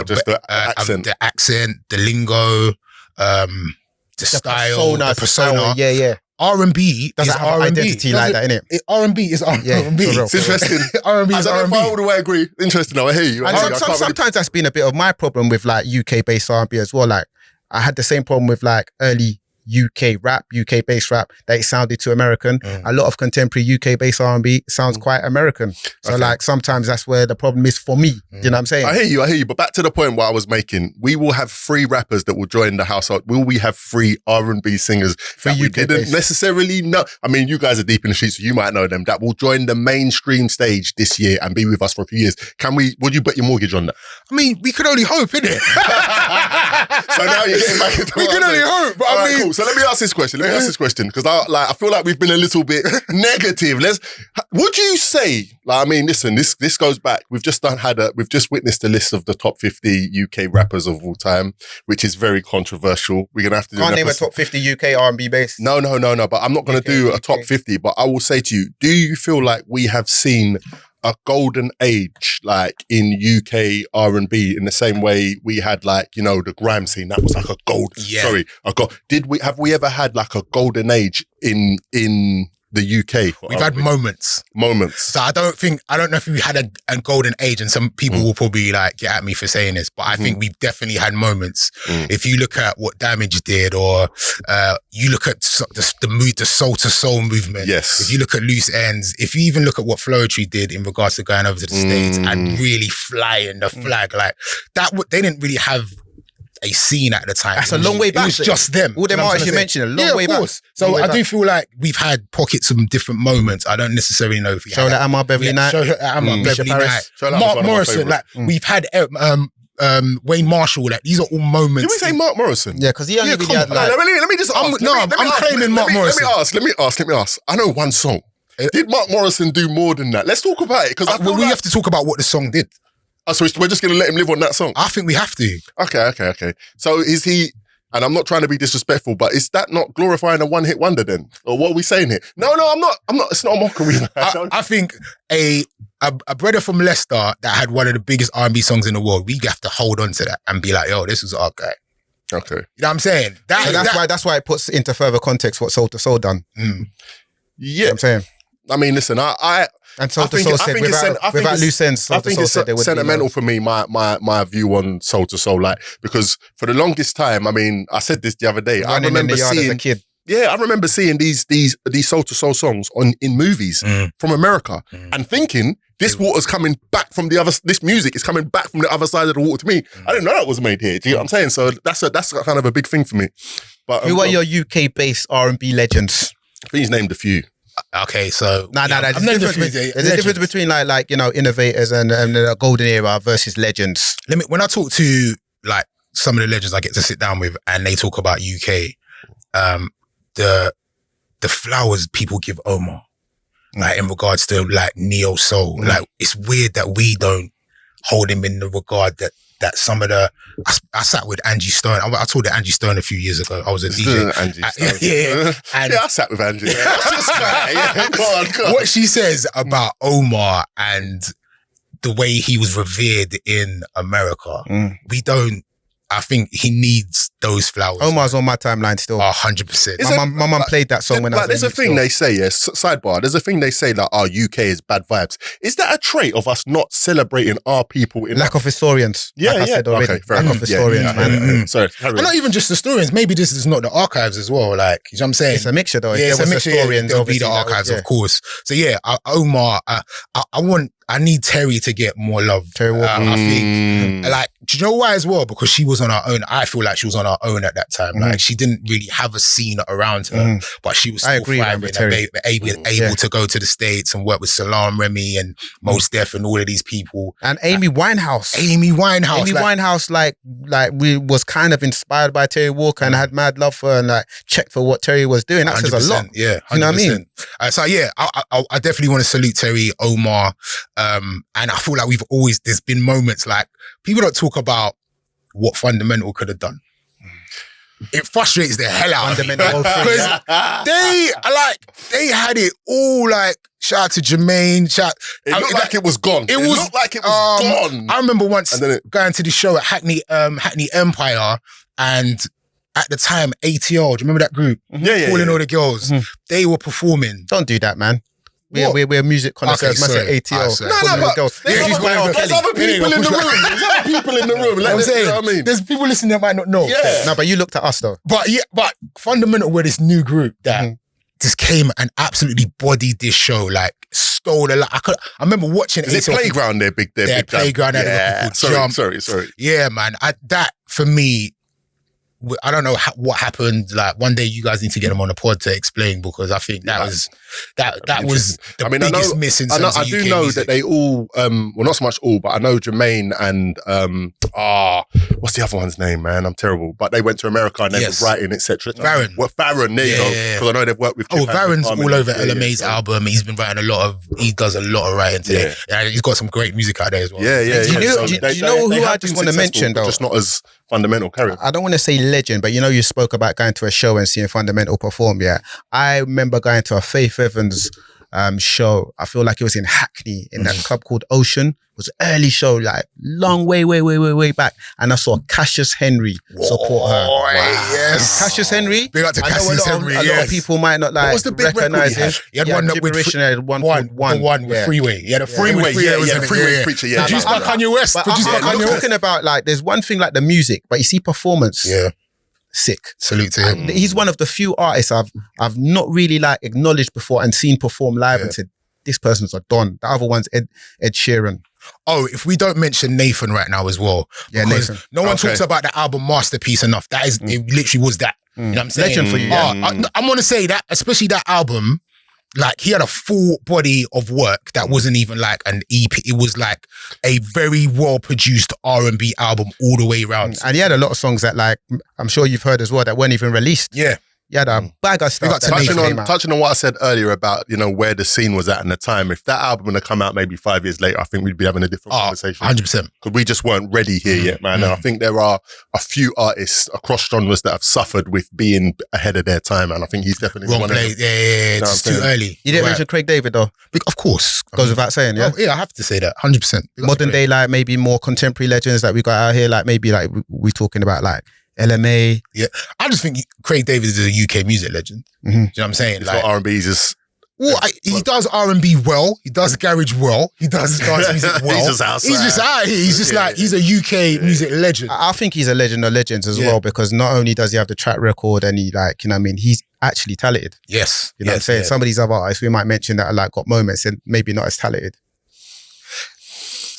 Just the accent. The accent, the lingo, the style, the persona. Yeah. R&B doesn't is have R&B. an identity like that, innit? R&B is R&B. It's interesting. R&B is I don't R&B. know if I all the way agree. Interesting. I hear you. And sometimes that's been a bit of my problem with like UK based R&B as well. Like I had the same problem with like early UK rap, UK based rap, that it sounded too American. A lot of contemporary UK based R&B sounds quite American. So like sometimes that's where the problem is for me. Do you know what I'm saying? I hear you. But back to the point what I was making, we will have 3 rappers that will join the household. Will we have 3 R&B singers For that we UK didn't based. necessarily know? I mean, you guys are deep in the streets, so you might know them, that will join the mainstream stage this year and be with us for a few years. Would you bet your mortgage on that? I mean, we could only hope, innit? So now you're getting back into We can only hope, but I mean... Cool. So let me ask this question. Because I feel like we've been a little bit negative. Would you say, like, I mean, listen, this goes back. We've just witnessed a list of the top 50 UK rappers of all time, which is very controversial. We're gonna have to do Can't name a top 50 UK R&B base. No. But I'm not gonna do a top 50. But I will say to you, do you feel like we have seen a golden age, like in UK R&B, in the same way we had, like, you know, the grime scene? That was like a gold. Yeah. Sorry, have we ever had like a golden age in the UK? We've had moments. So I don't know if we had a golden age, and some people will probably like get at me for saying this, but I think we've definitely had moments. If you look at what Damage did, or you look at the soul to soul movement. Yes. If you look at Loose Ends, if you even look at what Floetry did in regards to going over to the States and really flying the flag, like that, they didn't really have a scene at the time. That's a long way back. It was just them. All them artists you mentioned, a long way back. So I do feel like we've had pockets of different moments. I don't necessarily know if we Show that Amar Beverly Knight. Show that Amar Beverly Knight. Mark Morrison, like we've had Wayne Marshall. Like these are all moments. Did we say Mark Morrison? Yeah, because he only really had like... Let me just ask. I'm claiming Mark Morrison. Let me ask. I know one song. Did Mark Morrison do more than that? Let's talk about it, because we have to talk about what the song did. So we're just going to let him live on that song? I think we have to. Okay. So is he, and I'm not trying to be disrespectful, but is that not glorifying a one-hit wonder then? Or what are we saying here? No, I'm not, it's not a mockery. I think a brother from Leicester that had one of the biggest R&B songs in the world, we have to hold on to that and be like, yo, this was our guy. Okay. You know what I'm saying? That's why it puts into further context what Soul to Soul done. Yeah. You know what I'm saying? I mean, listen, and Soul to Soul said without loose ends. I think it's sentimental for me, my view on Soul to Soul, like, because for the longest time, I mean, I said this the other day. I remember seeing, as a kid. Yeah, I remember seeing these Soul to Soul songs in movies from America and thinking this water's coming back from the other. This music is coming back from the other side of the water to me. I didn't know that was made here. Do you know what I'm saying? So that's kind of a big thing for me. But who are your UK based R&B legends? I think he's named a few. Okay, so there's a difference between like you know, innovators and the golden era versus legends. When I talk to like some of the legends I get to sit down with, and they talk about UK, the flowers people give Omar, like in regards to like neo soul, like it's weird that we don't hold him in the regard that some of the I sat with Angie Stone. I told her Angie Stone a few years ago. I was a DJ. Angie Stone. Yeah. And I sat with Angie. Go on. what she says about Omar and the way he was revered in America, I think he needs those flowers. Omar's on my timeline still. 100%. My mum played that song when I was There's a thing they say, sidebar, there's a thing they say that our UK is bad vibes. Is that a trait of us not celebrating our people? Lack of historians. Yeah, like I said already. Okay, fair Lack enough. of historians, man. Sorry. And not even just historians. Maybe this is not the archives as well. Like, you know what I'm saying? It's a mixture though. Yeah, If it's there a was mixture. historians, There'll be the obviously, archives, of course. So yeah, Omar, I need Terry to get more love. Terry Walker. I think, like, do you know why as well? Because she was on her own. I feel like she was on her own at that time. Like, she didn't really have a scene around her, but she was still thriving and able to go to the States and work with Salam Remy and Mos Def and all of these people. And Amy Winehouse. Amy Winehouse, we was kind of inspired by Terry Walker and had mad love for her and like checked for what Terry was doing. That says a lot. Yeah, 100%. You know what I mean? So yeah, I definitely want to salute Terry, Omar, and I feel like there's been moments like people don't talk about what Fundamental could have done. It frustrates the hell out of me because they had it all. Like, shout out to Jermaine. It looked like it was gone. It looked like it was gone. I remember once going to the show at Hackney Empire, and at the time ATL, do you remember that group? Calling all the girls. They were performing. Don't do that, man. We're music connoisseurs. Man said ATL. There's other people in the room. There's other people in the room. I'm saying, you know what I mean? There's people listening that might not know. Yeah. No, but you looked at us though. But Fundamental were this new group that just came and absolutely bodied this show, like stole a lot. I remember watching it. Is it Playground? Their big Playground. Yeah. Sorry. Yeah, man. That for me, I don't know what happened. Like, one day you guys need to get them on the pod to explain, because I think that was the biggest miss in terms of UK I do know music. that they all, well, not so much all, but I know Jermaine and what's the other one's name, man? I'm terrible. But they went to America and they were writing, etc. Farron. Well, Farron, there you go. Because I know they've worked with. Farron's all over LMA's album. He's been writing he does a lot of writing today. Yeah, he's got some great music out there as well. Do you know who I just want to mention though? Just not as Fundamental carry. I don't want to say legend, but you spoke about going to a show and seeing Fundamental perform. Yeah, I remember going to a Faith Evans show. I feel like it was in Hackney in that club called Ocean. It was an early show, like long way back, and I saw Cassius Henry support her. Wow. Yes, Cassius Henry. Big up to Cassius Henry. A lot of people might not like recognize him. He had one with Freeway. He had a Freeway. Freeway feature. Yeah, produced by Kanye West. I'm talking about, like, there's one thing like the music, but you see performance. Yeah. Sick. Salute to him. He's one of the few artists I've not really like acknowledged before and seen perform live and said, this person's a don. The other one's Ed Sheeran. Oh, if we don't mention Nathan right now as well. Yeah, Nathan. No one talks about the album Masterpiece enough. That is, it literally was that. You know what I'm saying? Legend for you. I want to say that, especially that album, like, he had a full body of work that wasn't even like an EP. It was like a very well produced R&B album all the way around. And he had a lot of songs that, like, I'm sure you've heard as well, that weren't even released. Yeah. He had a bag of stuff. Touching on what I said earlier about, where the scene was at in the time, if that album had come out maybe 5 years later, I think we'd be having a different conversation. 100%. Because we just weren't ready here yet, man. And I think there are a few artists across genres that have suffered with being ahead of their time, and I think he's definitely wrong one place. of them. Yeah, it's too early. You didn't mention Craig David though? Of course. Goes without saying, yeah? Yeah, I have to say that, 100%. Modern day, like, maybe more contemporary legends that we got out here, like maybe like we talking about like LMA. Yeah, I just think Craig David is a UK music legend. Do you know what I'm saying? It's like R&B, he's just... Well, he does R&B well. He does garage well. He does dance music well. He's just outside. He's just out here. He's just he's a UK music legend. I think he's a legend of legends as well, because not only does he have the track record and he, like, he's actually talented. Yes. You know what I'm saying? Some of these other artists we might mention that are like got moments and maybe not as talented.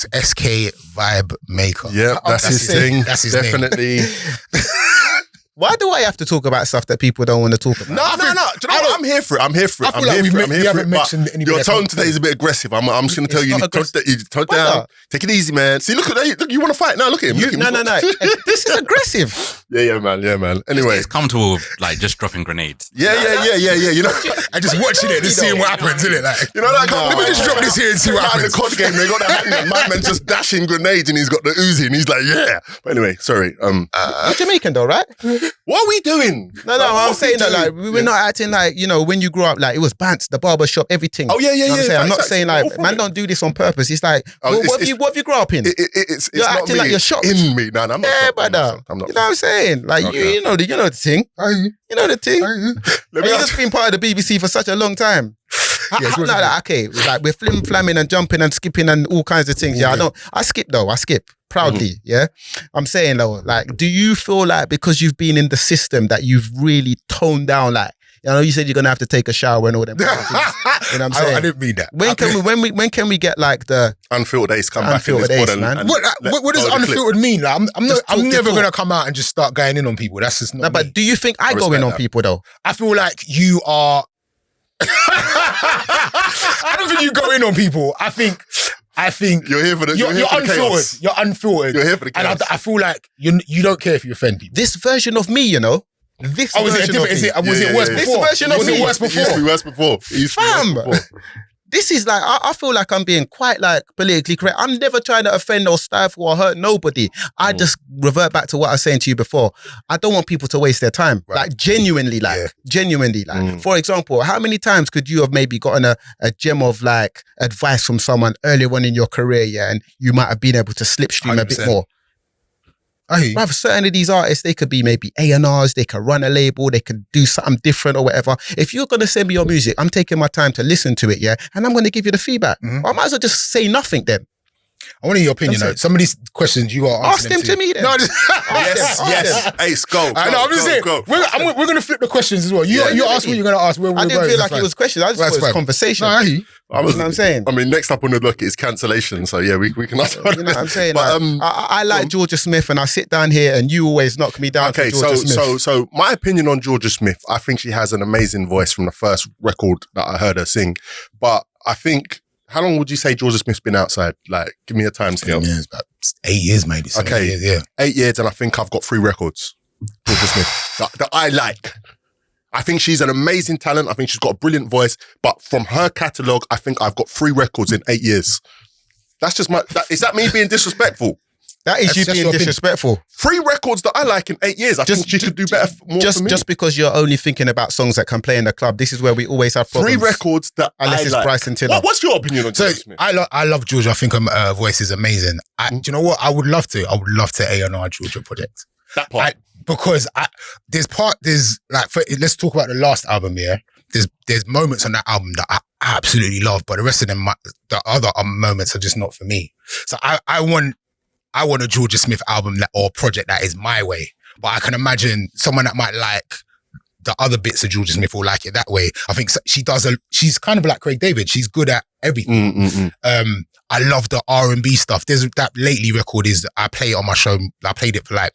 It's SK Vibemaker. Yeah, that's his thing. That's his Definitely. name. Why do I have to talk about stuff that people don't want to talk about? No. Do you know what? I'm here for it. I feel like we haven't mentioned anybody. Your tone today is a bit aggressive. I'm just going to tell you, tone down. Take it easy, man. See, look, you want to fight now? Look at him. No. This is aggressive. Yeah, man. Anyway, it's comfortable, like just dropping grenades. Yeah. You know, and just watching it and seeing what happens, isn't it? Like, you know, like, let me just drop this here and see what happens. The COD game, they got the handgun. My man's just dashing grenades and he's got the Uzi and he's like, yeah. But anyway, sorry. You're Jamaican though, right? What are we doing? No, I'm saying that like we were not acting like, you know, when you grew up, like it was Bants, the barber shop, everything. Oh yeah. You know what I'm saying? I'm not saying like, man, don't do this on purpose. It's like, what have you grown up in? It's you're not acting me. like you're shocked. In me. No, I'm not. Yeah, shocked. brother. I'm not. You know what I'm saying? Like you know the thing. You know the thing. You've just been part of the BBC for such a long time. Okay, like we're flamming and jumping and skipping and all kinds of things. Yeah, I skip though. I skip proudly. Yeah, I'm saying though, like, do you feel like because you've been in the system that you've really toned down? Like, you know, you said you're gonna have to take a shower and all them things. You know what I'm saying? I didn't mean that. When can we get like the unfiltered Ace come back in this Ace, pod man? What does unfiltered mean? Like, I'm never gonna come out and just start going in on people. That's just not me. But do you think I go in on people though? I feel like you are. I don't think you go in on people. I think you're here for the you're unfiltered. You're unfiltered. You're here for the chaos. And I feel like you don't care if you offend people. This version of me, you know. Was it worse before? This version of me. Was it worse before? It used to be worse before. Fam. This is like, I feel like I'm being quite like politically correct. I'm never trying to offend or stifle or hurt nobody. I just revert back to what I was saying to you before. I don't want people to waste their time. Right. Like genuinely. For example, how many times could you have maybe gotten a gem of like advice from someone earlier on in your career, yeah, and you might have been able to slipstream 100%. A bit more? Rather, certain of these artists, they could be maybe A&Rs, they could run a label, they could do something different or whatever. If you're going to send me your music, I'm taking my time to listen to it, yeah? And I'm going to give you the feedback. I might as well just say nothing then. I want to hear your opinion though. Some of these questions you are asking them to me then. No, yes. Ace, go. I'm just saying, we're going to flip the questions as well. You ask what you're going to ask. I didn't feel like it was questions. I just thought it was conversation. No, you know what I'm saying? I mean, next up on the docket is cancellation. So yeah, we can ask. You know what I'm saying? But, I like Jorja Smith and I sit down here and you always knock me down. Okay, so my opinion on Jorja Smith, I think she has an amazing voice from the first record that I heard her sing. But I think, how long would you say Jorja Smith's been outside? Like, give me a time scale. Yeah, about 8 years maybe. Okay, 8 years, yeah. 8 years and I think I've got 3 records. Jorja Smith that I like. I think she's an amazing talent. I think she's got a brilliant voice. But from her catalogue, I think I've got 3 records in 8 years. That's just is that me being disrespectful? That is you being disrespectful. 3 records that I like in 8 years. I think she could do better more for me. Just because you're only thinking about songs that can play in the club, this is where we always have problems. 3 records that unless it's like. Bryson Tiller. What's your opinion on Jorja Smith? I love Jorja. I think her voice is amazing. Do you know what? I would love to A&R Jorja project. That part. Because there's like, let's talk about the last album, yeah? There's moments on that album that I absolutely love, but the rest of them, the other moments are just not for me. So I want a Jorja Smith album or project that is my way. But I can imagine someone that might like the other bits of Jorja Smith will like it that way. I think she's kind of like Craig David. She's good at everything. I love the R&B stuff. There's that Lately record I play it on my show. I played it for like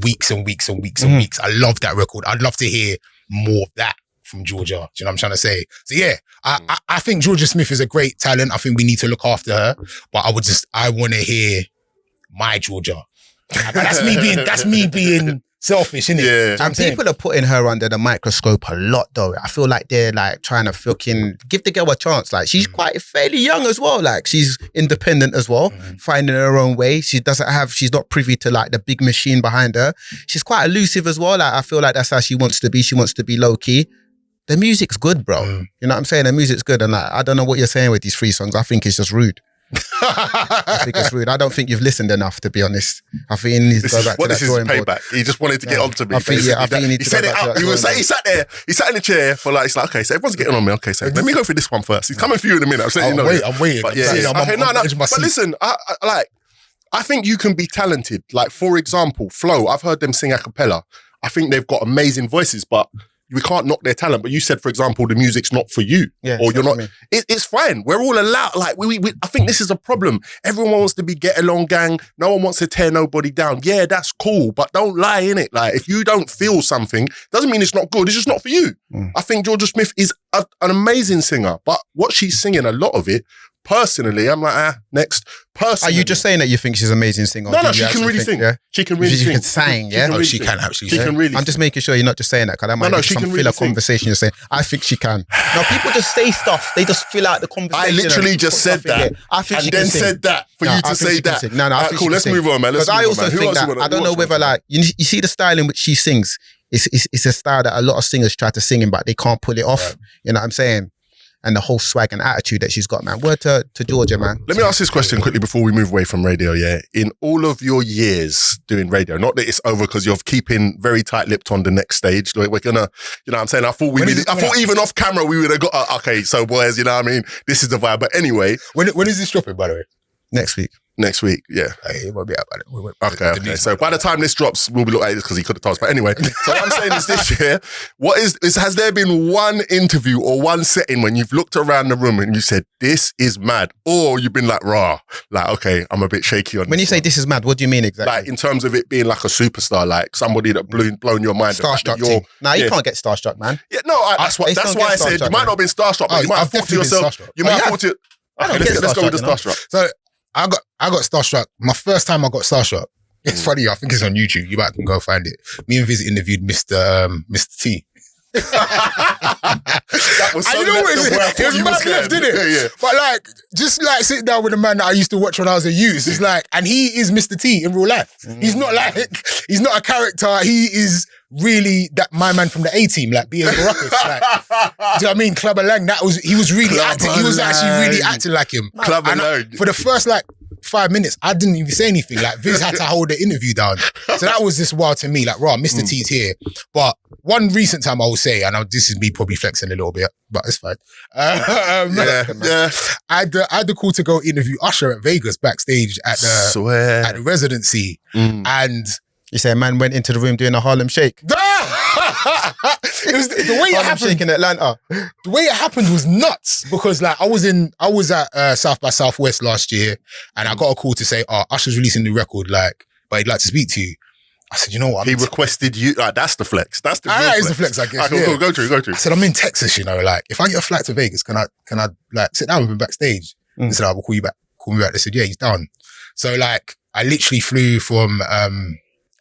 weeks and weeks and weeks and weeks. I love that record. I'd love to hear more of that from Jorja. Do you know what I'm trying to say? So yeah, I think Jorja Smith is a great talent. I think we need to look after her. But I want to hear my Jorja. That's me being selfish, isn't it? Yeah. And people are putting her under the microscope a lot though. I feel like they're like trying to fucking give the girl a chance. Like she's quite fairly young as well. Like she's independent as well, finding her own way. She's not privy to like the big machine behind her. She's quite elusive as well. Like I feel like that's how she wants to be. She wants to be low key. The music's good, bro. You know what I'm saying? The music's good. And like, I don't know what you're saying with these 3 songs. I think it's just rude. I think it's rude. I don't think you've listened enough, to be honest. I think you need to go back to that drawing board. This is payback. He just wanted to get onto me. I think you need to go back to that drawing board. He sat there. He sat in the chair for like, it's like, okay, so everyone's getting on me. Okay, so let me go through this one first. He's coming for you in a minute. I'm waiting. But yeah. Okay, no. But listen, I think you can be talented. Like, for example, Flow. I've heard them sing a cappella. I think they've got amazing voices, but we can't knock their talent. But you said, for example, the music's not for you, or you're not. It's fine. We're all allowed. Like I think this is a problem. Everyone wants to be get along gang. No one wants to tear nobody down. Yeah, that's cool, but don't lie in it. Like if you don't feel something, doesn't mean it's not good. It's just not for you. I think Jorja Smith is an amazing singer, but what she's singing, a lot of it. Personally, I'm like, next. Personally, are you just saying that you think she's an amazing singer? No, she can really sing. Yeah? She can really sing. She can sing, yeah? She can actually sing. She can really I'm just making sure you're not just saying that, because that might be some filler conversation you're saying. I think she can. No, people just say stuff. They just fill out the conversation. I literally just said that. I think and then said that for you to say that. No, I think cool, let's move on, man. Because I also think that, I don't know whether like, you see the style in which she sings, it's a style that a lot of singers try to sing in, but they can't pull it off. Right. You know what I'm saying? And the whole swag and attitude that she's got, man. Word to Jorja, man. Let me ask this question quickly before we move away from radio, yeah? In all of your years doing radio, not that it's over because you're keeping very tight-lipped on the next stage. We're gonna, you know what I'm saying? I thought even off camera we would have got, okay, so boys, you know what I mean? This is the vibe. But anyway. When is this dropping, by the way? Next week. Next week, yeah. It won't be out by it. Okay. So by the time this drops, we'll be looking at this because he could have told us. But anyway, so what I'm saying is this year, has there been one interview or one setting when you've looked around the room and you said, this is mad? Or you've been like, rah, like, okay, I'm a bit shaky on this. When you say this is mad, what do you mean exactly? Like in terms of it being like a superstar, like somebody that blown your mind. Starstruck thing. Nah, you can't get starstruck, man. Yeah, no, that's why I said you might not have been starstruck, but you might have thought to yourself, okay, let's go with the starstruck. So I got starstruck. My first time I got starstruck. It's funny. I think it's on YouTube. You might can go find it. Me and Viz interviewed Mr. T. That was so it was mad left, didn't it? Yeah. But like, just like sit down with a man that I used to watch when I was a youth. It's like, and he is Mr. T in real life. He's not a character. He is really my man from the A-team, like B.A. Baracus. Like, do you know what I mean? Clubber Lang. He was really acting. He was actually really acting like him. Clubber Lang. For the first 5 minutes, I didn't even say anything. Like Viz had to hold the interview down. So that was just wild to me. Like, raw, Mr. T's here. But one recent time I will say, and this is me probably flexing a little bit, but it's fine. I had the call to go interview Usher at Vegas backstage at the residency. And you say a man went into the room doing a Harlem Shake. It was the way it happened in Atlanta. The way it happened was nuts because like I was at South by Southwest last year and I got a call to say, Usher's releasing a new record, but he'd like to speak to you. I said, you know what? He requested you. That's the flex. That's the real flex. Is the flex, I guess. Cool, go through. I said, I'm in Texas, like if I get a flight to Vegas, can I like sit down with him backstage? He said, I will call you back. Call me back. They said, yeah, he's down. So like I literally flew from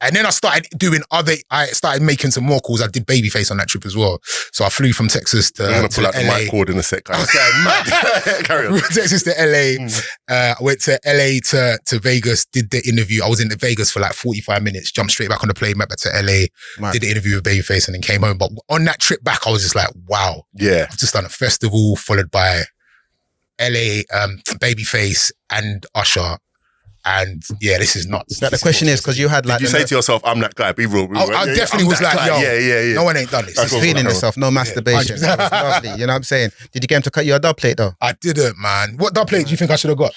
and then I started making some more calls. I did Babyface on that trip as well. So I flew from Texas to LA. I'm going to pull out the mic cord in a sec. Carry on. Texas to LA. I went to LA to Vegas, did the interview. I was in Vegas for like 45 minutes, jumped straight back on the plane, went back to LA, did the interview with Babyface and then came home. But on that trip back, I was just like, wow. Yeah. I've just done a festival followed by LA, Babyface and Usher. And yeah, this is nuts. The question is, because you had like... Did you say to yourself, I'm that guy, be real. I definitely was like, yo, yeah. No one ain't done this. He's feeling himself, no masturbation. It was lovely, you know what I'm saying? Did you get him to cut you a dub plate though? I didn't, man. What dub plate do you think I should have got?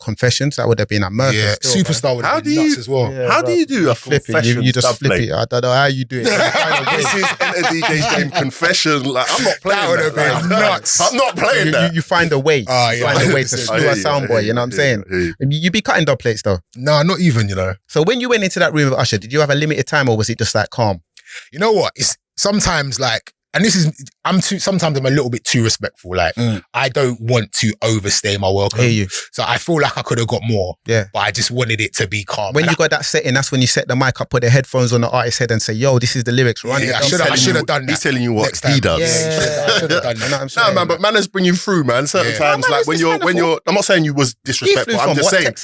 Confessions, that would have been a murder. Yeah, still, Superstar would have been nuts as well. Yeah, how do you do a confession? You just flip it. I don't know how you do it. This is Enter DJ's game confession. Like, I'm not playing that. Would have been nuts. I'm not playing that. You find a way. You find a way to screw a soundboy, you know what I'm saying? You be cutting dub plates though. No, not even, So when you went into that room with Usher, did you have a limited time or was it just like calm? You know what? It's sometimes like, and this is, sometimes I'm a little bit too respectful. Like, I don't want to overstay my welcome. I hear you. So I feel like I could have got more. Yeah. But I just wanted it to be calm. When you got that setting, that's when you set the mic up, put the headphones on the artist's head and say, yo, this is the lyrics. Run it. I should have done that. He's telling you what he does. Yeah, I should have done that. You know what I'm saying? No, man, but manners bring you through, man. Certain times, like when you're, I'm not saying you was disrespectful. I'm just saying,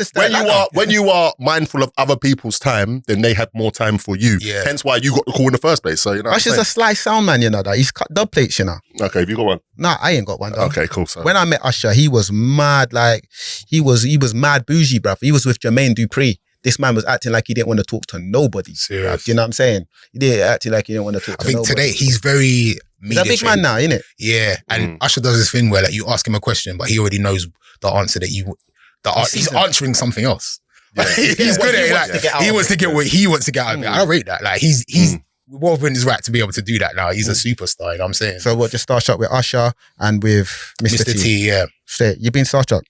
when you are mindful of other people's time, then they had more time for you. Yeah. Hence why you got the call in the first place. So, Usher's a sly sound man, that. He's cut dub plates, Okay, have you got one? Nah, I ain't got one though. Okay, cool. So. When I met Usher, he was mad, like he was mad bougie, bruv. He was with Jermaine Dupri. This man was acting like he didn't want to talk to nobody. Serious. You know what I'm saying? He did acting like he didn't want to talk to nobody. I think today he's very he's a big man now, isn't it? Yeah. And Usher does this thing where like you ask him a question, but he already knows the answer that he's answering something else. Yeah. He's good at it. Like, he wants to get what he wants to get out of it. I rate that. Like he's Warren is right to be able to do that now. He's a superstar, you know what I'm saying? So what, just starstruck with Usher and with Mr. T? Yeah. Straight. You've been starstruck?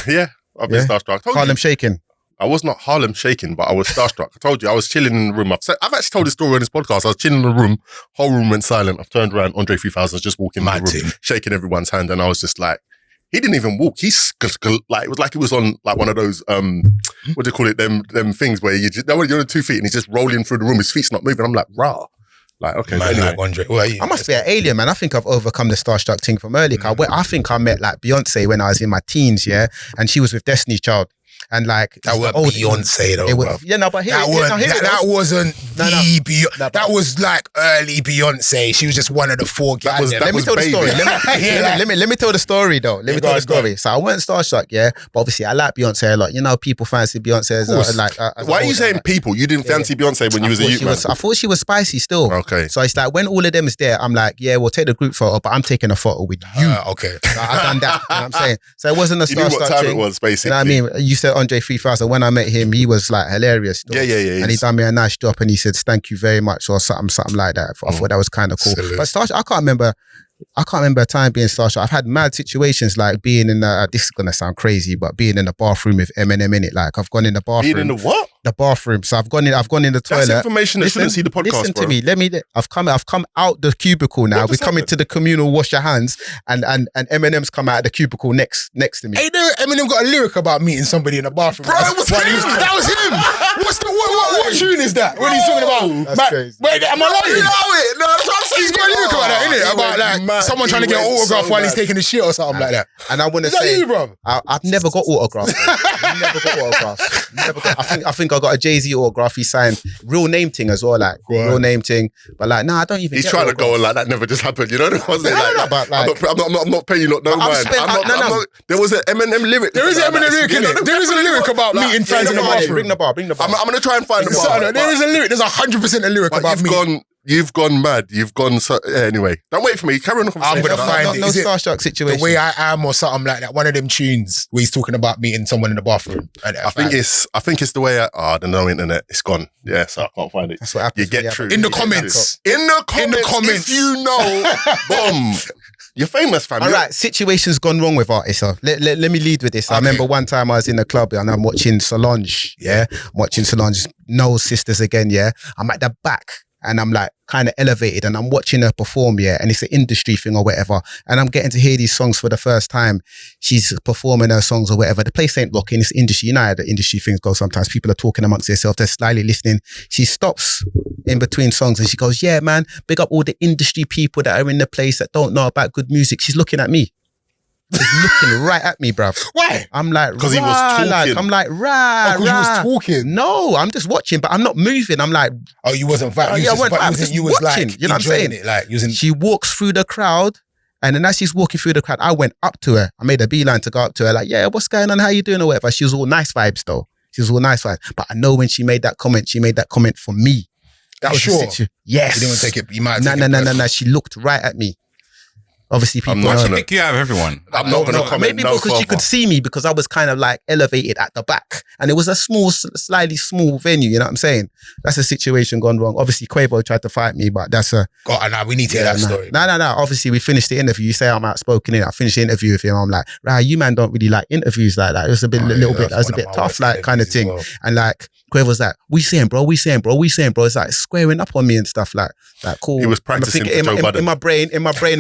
Yeah, I've been starstruck. I told Harlem you. shaking? I was not Harlem shaking, but I was starstruck. I told you, I was chilling in the room. I've actually told this story on this podcast. I was chilling in the room, whole room went silent. I've turned around, Andre 3000 was just walking in the room, shaking everyone's hand, and I was just like, he didn't even walk. He's like, it was like he was on like one of those, what do you call it? Them things where you're on 2 feet and he's just rolling through the room. His feet's not moving. I'm like, rah. Like, okay. Man, anyway. like Andre, what are you? I must be an alien, man. I think I've overcome the starstruck thing from early. I think I met like Beyonce when I was in my teens, yeah? And she was with Destiny's Child. And like that wasn't Beyonce though, bro. Yeah, no, but that wasn't Beyonce. That was like early Beyonce. She was just one of the 4 guys. Let me tell the story. Let me tell the story though. Let me tell the story. So I weren't starstruck, yeah, but obviously I like Beyonce a lot. You know, people fancy Beyonce as like. Why are you saying people? You didn't fancy Beyonce when you was a youth man? I thought she was spicy still. Okay. So it's like when all of them is there, I'm like, yeah, we'll take the group photo, but I'm taking a photo with you. Okay. So I've done that. You know what I'm saying? So it wasn't a starstruck thing. You knew what time it was, basically. You know what I mean? You said Andre 3000. When I met him, he was like hilarious still. Yeah. And he done me a nice job and he said, thank you very much or something like that. I thought that was kind of cool. Salute. But starstruck, I can't remember a time being starstruck. I've had mad situations like being in this is going to sound crazy, but being in the bathroom with Eminem in it. Like I've gone in the bathroom. Being in the what? The bathroom. So I've gone in the toilet. That's information that shouldn't see the podcast, Listen bro. to me. I've come out the cubicle now. We're coming to the communal wash your hands and Eminem's come out of the cubicle next to me. Hey, Eminem got a lyric about meeting somebody in the bathroom. Bro, that was him. What tune is that? When he's talking about... That's crazy. Wait, am I lying? No, that's what I'm saying. He's got a lyric about that, innit? About like someone trying to get an autograph while he's taking a shit or something like that. And I want to say... Is that you, bro? I've never got autographs. I think I got a Jay-Z autograph he signed. Real name thing as well, like real name thing. But like, I don't even. He's trying to go on like that never just happened. You know what I'm saying? I'm not paying you lot no mind. There was an Eminem lyric. There is an Eminem lyric in it. There is a lyric about meeting fans in the bathroom. Bring the bar. I'm going to try and find the bar. There is a lyric. There's 100% a lyric about me. You've gone mad. You've gone anyway. Don't wait for me. Carry on. I'm gonna find it. No starstruck situation. The Way I Am or something like that. One of them tunes where he's talking about meeting someone in the bathroom. I think it's the way I don't know, internet. It's gone. Yeah, so I can't find it. That's what happens. You get through. In the comments. If you know, boom. You're famous, fam. All right, situations gone wrong with artists. So let me lead with this. Okay. I remember one time I was in the club and I'm watching Solange. Yeah, I'm watching Solange, Noel's sisters again. Yeah, I'm at the back. And I'm like kind of elevated and I'm watching her perform, yeah, and it's an industry thing or whatever. And I'm getting to hear these songs for the first time. She's performing her songs or whatever. The place ain't rocking, it's industry. You know how the industry things go sometimes. People are talking amongst themselves, they're slyly listening. She stops in between songs and she goes, yeah, man, big up all the industry people that are in the place that don't know about good music. She's looking at me. He's looking right at me, bruv. Why? I'm like, because he was talking. I'm like, right. Because he was talking. No, I'm just watching, but I'm not moving. I'm like, oh, you wasn't vibing. You was watching. Like, you know what I'm saying? It, like, she walks through the crowd, and then as she's walking through the crowd, I went up to her. I made a beeline to go up to her, like, yeah, what's going on? How you doing or whatever? She was all nice vibes though. She was all nice vibes. But I know when she made that comment for me. That was sure. Yes. You didn't want to take it. You might have No. She looked right at me. Obviously, people. Why should pick you out of everyone? I'm not going to comment. Maybe because she could see me because I was kind of like elevated at the back, and it was a slightly small venue. You know what I'm saying? That's a situation gone wrong. Obviously, Quavo tried to fight me, but that's a. God, we need to hear that story. No. Obviously, we finished the interview. You say I'm outspoken in it. I finished the interview with him. I'm like, right, you man don't really like interviews like that. It was a bit, that was a bit tough, like kind of thing. Well. And like Quavo's like, we saying, bro. It's like squaring up on me and stuff like cool. He was practicing for Joe Budden. In my brain,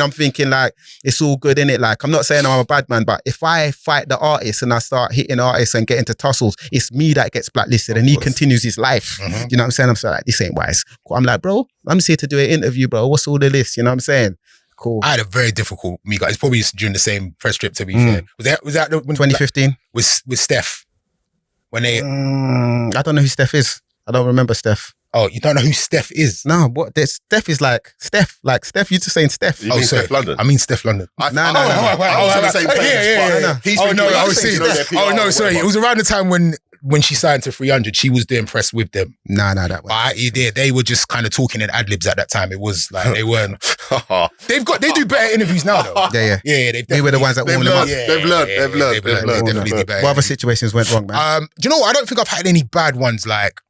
I'm thinking like it's all good in it. Like I'm not saying I'm a bad man, but if I fight the artist and I start hitting artists and get into tussles, it's me that gets blacklisted and he continues his life. Mm-hmm. You know what I'm saying? I'm like, this ain't wise. I'm like, bro, I'm just here to do an interview, bro. What's all the list? You know what I'm saying? Cool. I had a very difficult meet. It's probably during the same press trip, to be fair. Was that 2015 with Steph? When they I don't know who Steph is. I don't remember Steph. Oh, you don't know who Steph is? No, what? Steph is like Steph. Like Steph, you're just saying Steph. You mean Steph London? I mean Steph London. No. I was in the same place. Sorry. It was around the time when she signed to 300, she was doing press with them. Nah, that way. They were just kind of talking in ad-libs at that time. It was like, they weren't. They do better interviews now though. Yeah. They were the ones that warmed them up. They've learned. Definitely do better. What other situations went wrong, man? Do you know what? I don't think I've had any bad ones like,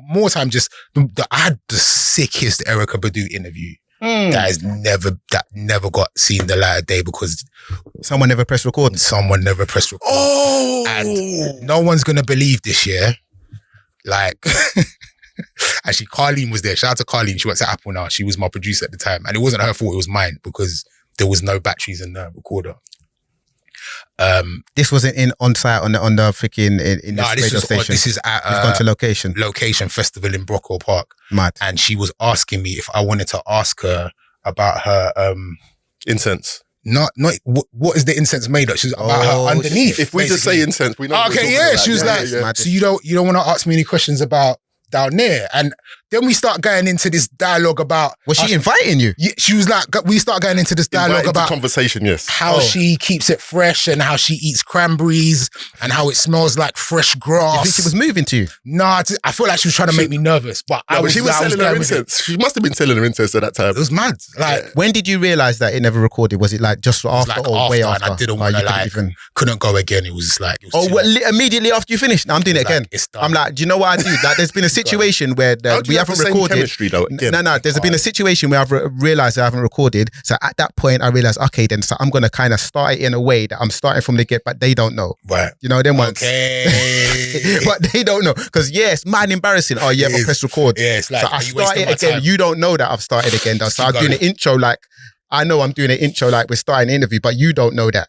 more time just, I had the sickest Erykah Badu interview. That never got seen the light of day because someone never pressed record. Oh, and no one's gonna believe this year. Like, actually, Carlene was there. Shout out to Carlene. She works at Apple now. She was my producer at the time, and it wasn't her fault. It was mine because there was no batteries in the recorder. This wasn't in on site on the freaking in this radio station. This is at You've gone to location festival in Brockwell Park. Mad. And she was asking me if I wanted to ask her about her incense. Not what is the incense made of? She's about her underneath. If we just say incense, we know. Okay, yeah. She was like, so you don't want to ask me any questions about down there? And then we start going into this dialogue about... Was she inviting you? Yeah, she was like, we start going into this dialogue about... conversation, yes. How she keeps it fresh and how she eats cranberries and how it smells like fresh grass. You think she was moving to you? Nah, I feel like she was trying to make me nervous. But she was selling her incense. She must have been selling her incense at that time. It was mad. Like, when did you realise that it never recorded? Was it like just after or way after? And I didn't want to couldn't go again. It was just like... immediately after you finished? No, I'm doing it again. I'm like, do you know what I do? Like, there's been a situation where we haven't recorded. Though, no. There's been a situation where I've realised I haven't recorded. So at that point, I realised, okay, then so I'm gonna kind of start it in a way that I'm starting from the get, but they don't know. Right. You know them ones. Okay. But they don't know because it's mad embarrassing. Oh yeah, but press record. Yeah, it's like so I start it again. Time. You don't know that I've started again. Though. So I'm doing an intro like I know I'm doing an intro like we're starting an interview, but you don't know that.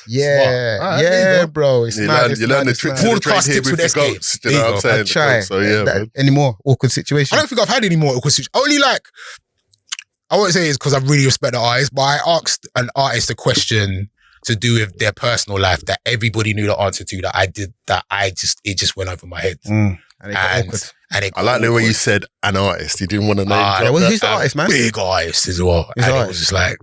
Yeah, bro. It's mad. You learn the tricks of the trade here with the goats. You know what I'm saying? Try. So yeah, any more awkward situations? I don't think I've had any more awkward situations. Only like, I won't say it's because I really respect the artist, but I asked an artist a question to do with their personal life that everybody knew the answer to it just went over my head. And it got awkward. I like the way you said an artist. You didn't want to name drop who's the artist, man? Big artist as well. And it was just like...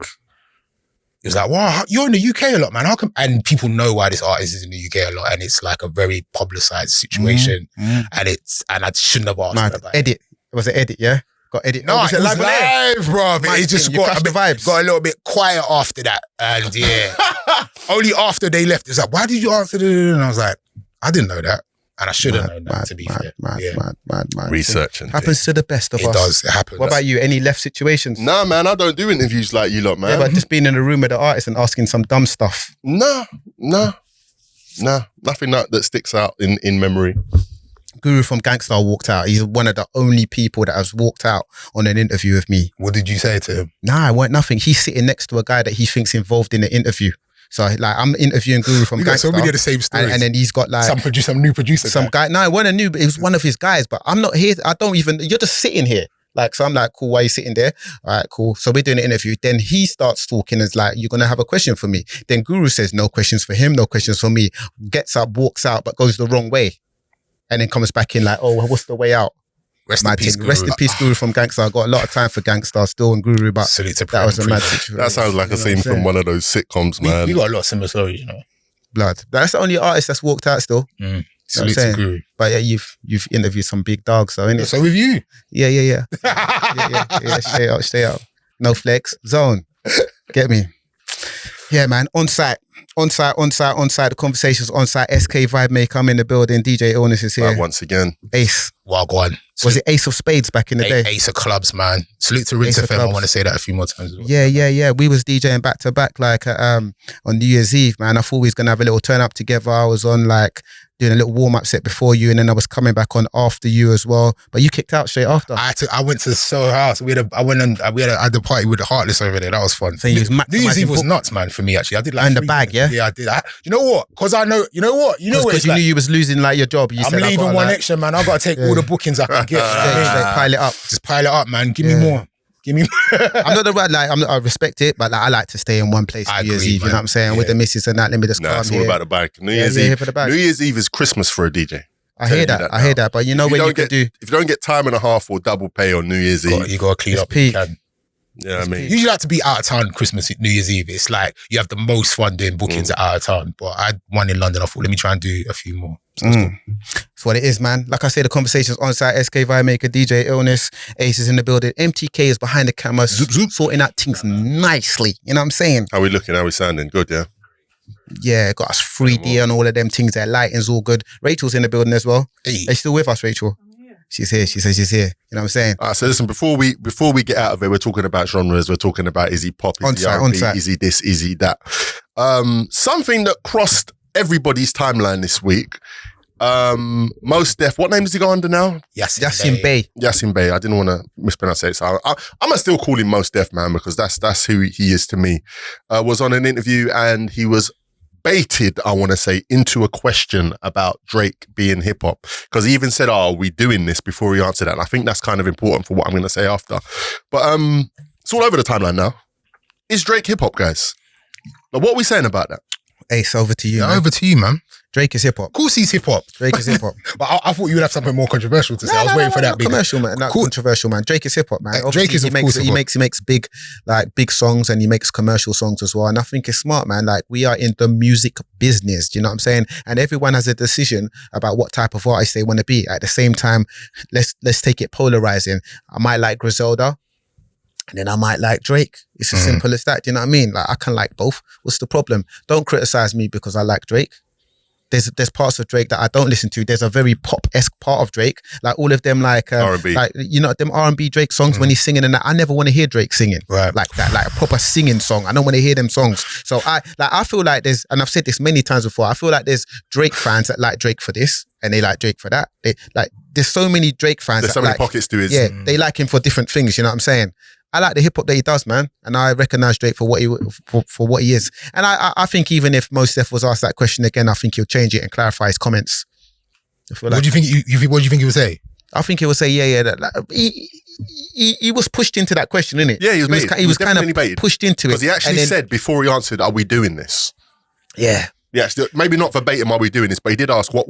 It was like, wow, you're in the UK a lot, man. How come? And people know why this artist is in the UK a lot, and it's like a very publicized situation. And I shouldn't have asked her about edit. It was an edit, yeah? Got edit. No, it was live, bro. It just got a little bit quiet after that. And yeah, only after they left, it's like, why did you answer that? And I was like, I didn't know that. And I should have known that, to be fair. Mad. Research and happens to the best of us. It does. It happens. What about you? Any left situations? Nah, man. I don't do interviews like you lot, man. Yeah, but just being in a room with the artist and asking some dumb stuff. Nah. Nothing that sticks out in memory. Guru from Gangstar walked out. He's one of the only people that has walked out on an interview with me. What did you say to him? Nah, I weren't nothing. He's sitting next to a guy that he thinks involved in the interview. So like I'm interviewing Guru from Gangstar. So many of the same stories. And then he's got like some new producer. Some guy. No, it wasn't a new, it was one of his guys, but I'm not here. You're just sitting here. Like, so I'm like, cool, why are you sitting there? All right, cool. So we're doing an interview. Then he starts talking and is like, you're going to have a question for me. Then Guru says, no questions for him, no questions for me. Gets up, walks out, but goes the wrong way. And then comes back in like, oh, what's the way out? Rest in peace, Guru from Gangstar. I got a lot of time for Gangstar still and Guru, but that was a mad situation. That sounds like a scene from one of those sitcoms, man. You got a lot of similar stories, you know. Blood. That's the only artist that's walked out still. Salute to Guru. But yeah, you've interviewed some big dogs, so innit? So with you. Yeah. yeah. Stay up. No flex. Zone. Get me. Yeah, man. On site. The conversations on site. SK Vibemaker, I'm in the building. DJ Illness is here. Once again. Ace. Wagwan. Was it Ace of Spades back in the day? Ace of Clubs, man. Salute to Rinse FM. I want to say that a few more times as well. Yeah. We was DJing back to back like on New Year's Eve, man. I thought we was going to have a little turn up together. I was on like doing a little warm-up set before you, and then I was coming back on after you as well. But you kicked out straight after. I went to Soho House. I had the party with the Heartless over there. That was fun. So New Year's Eve was nuts, man, for me, actually. I did like in the bag, yeah? Yeah, I did. You know what? Because I know, you know what? Because you knew you was losing like your job. I'm leaving one extra, man. I've got to take all the bookings I can get. Pile it up. Just pile it up, man. Give me more. I'm not the right, like, I respect it, but like, I like to stay in one place New Year's Eve, you know what I'm saying? With the missus and that, let me just calm it's all about the bag. New Year's Eve is Christmas for a DJ. I hear that, but you know what you can do? If you don't get time and a half or double pay on New Year's Eve, you got to clean up if you can. Yeah, I mean, usually like to be out of town Christmas, New Year's Eve. It's like you have the most fun doing bookings out of town. But I had one in London. I thought, let me try and do a few more. So that's cool. That's what it is, man. Like I said, the conversation's on site. SK Vibemaker, DJ Illness, Ace is in the building. MTK is behind the camera, sorting out things nicely. You know what I'm saying? How we looking? How we sounding? Good, yeah. Yeah, got us 3D and all of them things. Their lighting's all good. Rachel's in the building as well. Hey. Are you still with us, Rachel? She's here. She says she's here. You know what I'm saying? All right, so listen, before we get out of it, we're talking about genres. We're talking about, is he pop? Is he R&B? Is he this? Is he that? Something that crossed everybody's timeline this week. Mos Def, what name does he go under now? Yasin Bey. Yasin Bey. I didn't want to mispronounce it. So I'm going to still call him Mos Def, man, because that's who he is to me. Was on an interview and he was baited, I want to say, into a question about Drake being hip hop. Because he even said, are we doing this, before he answered that? And I think that's kind of important for what I'm going to say after. But it's all over the timeline now. Is Drake hip hop, guys? Now, what are we saying about that? Ace, over to you. Yeah, over to you, man. Drake is hip hop. Of course he's hip hop. Drake is hip hop. But I thought you would have something more controversial to say. I was waiting for that. Big commercial, man. Not controversial, man. Drake is hip hop, man. Drake is he makes big songs, and he makes commercial songs as well. And I think it's smart, man. Like, we are in the music business. Do you know what I'm saying? And everyone has a decision about what type of artist they want to be. At the same time, let's take it polarizing. I might like Griselda, and then I might like Drake. It's as simple as that. Do you know what I mean? Like, I can like both. What's the problem? Don't criticize me because I like Drake. There's parts of Drake that I don't listen to. There's a very pop-esque part of Drake, like all of them, like R&B, like, you know, them R&B Drake songs when he's singing and that. I never want to hear Drake singing like that, like a proper singing song. I don't want to hear them songs. So I feel like there's, and I've said this many times before, I feel like there's Drake fans that like Drake for this and they like Drake for that. There's so many Drake fans. There's so many pockets to his. Yeah, they like him for different things. You know what I'm saying? I like the hip hop that he does, man, and I recognize Drake for what he is. And I think even if Mos Def was asked that question again, I think he'll change it and clarify his comments. What do you think? What do you think he would say? I think he would say, he was pushed into that question, innit? Yeah, he was kind of baited. Pushed into it because he actually said before he answered, "Are we doing this?" Yeah. Yeah, maybe not verbatim, are we doing this? But he did ask, what,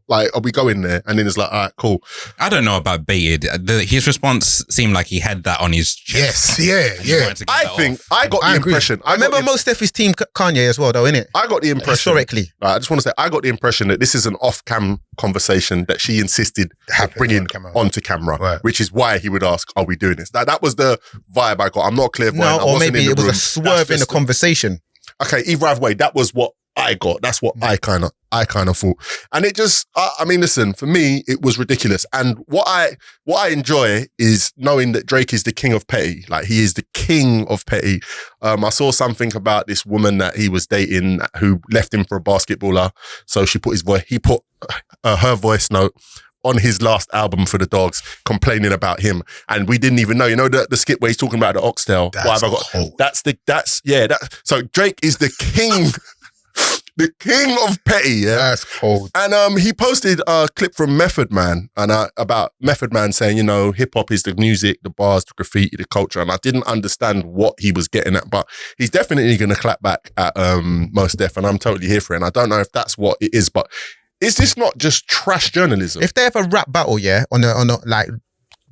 like, are we going there? And then it's like, all right, cool. I don't know about baited. His response seemed like he had that on his chest. Yes, yeah. I got the impression. I remember Mos Def is team Kanye as well, though, innit? I got the impression. Historically. I just want to say, I got the impression that this is an off-cam conversation that she insisted bringing onto camera, which is why he would ask, are we doing this? That was the vibe I got. I'm not clear. No, or maybe it was a swerve in the conversation. Okay, either way, that was what I got. That's what I kind of thought. And it just, I mean, listen, for me, it was ridiculous. And what I enjoy is knowing that Drake is the king of petty. Like, he is the king of petty. I saw something about this woman that he was dating who left him for a basketballer. So he put her voice note on his last album for the Dogs, complaining about him, and we didn't even know. You know the skit where he's talking about the oxtail. So Drake is the king. The king of petty, yeah? That's cold. And he posted a clip from Method Man and about Method Man saying, you know, hip hop is the music, the bars, the graffiti, the culture. And I didn't understand what he was getting at, but he's definitely going to clap back at Mos Def, and I'm totally here for it. And I don't know if that's what it is, but is this not just trash journalism? If they have a rap battle, yeah, on like,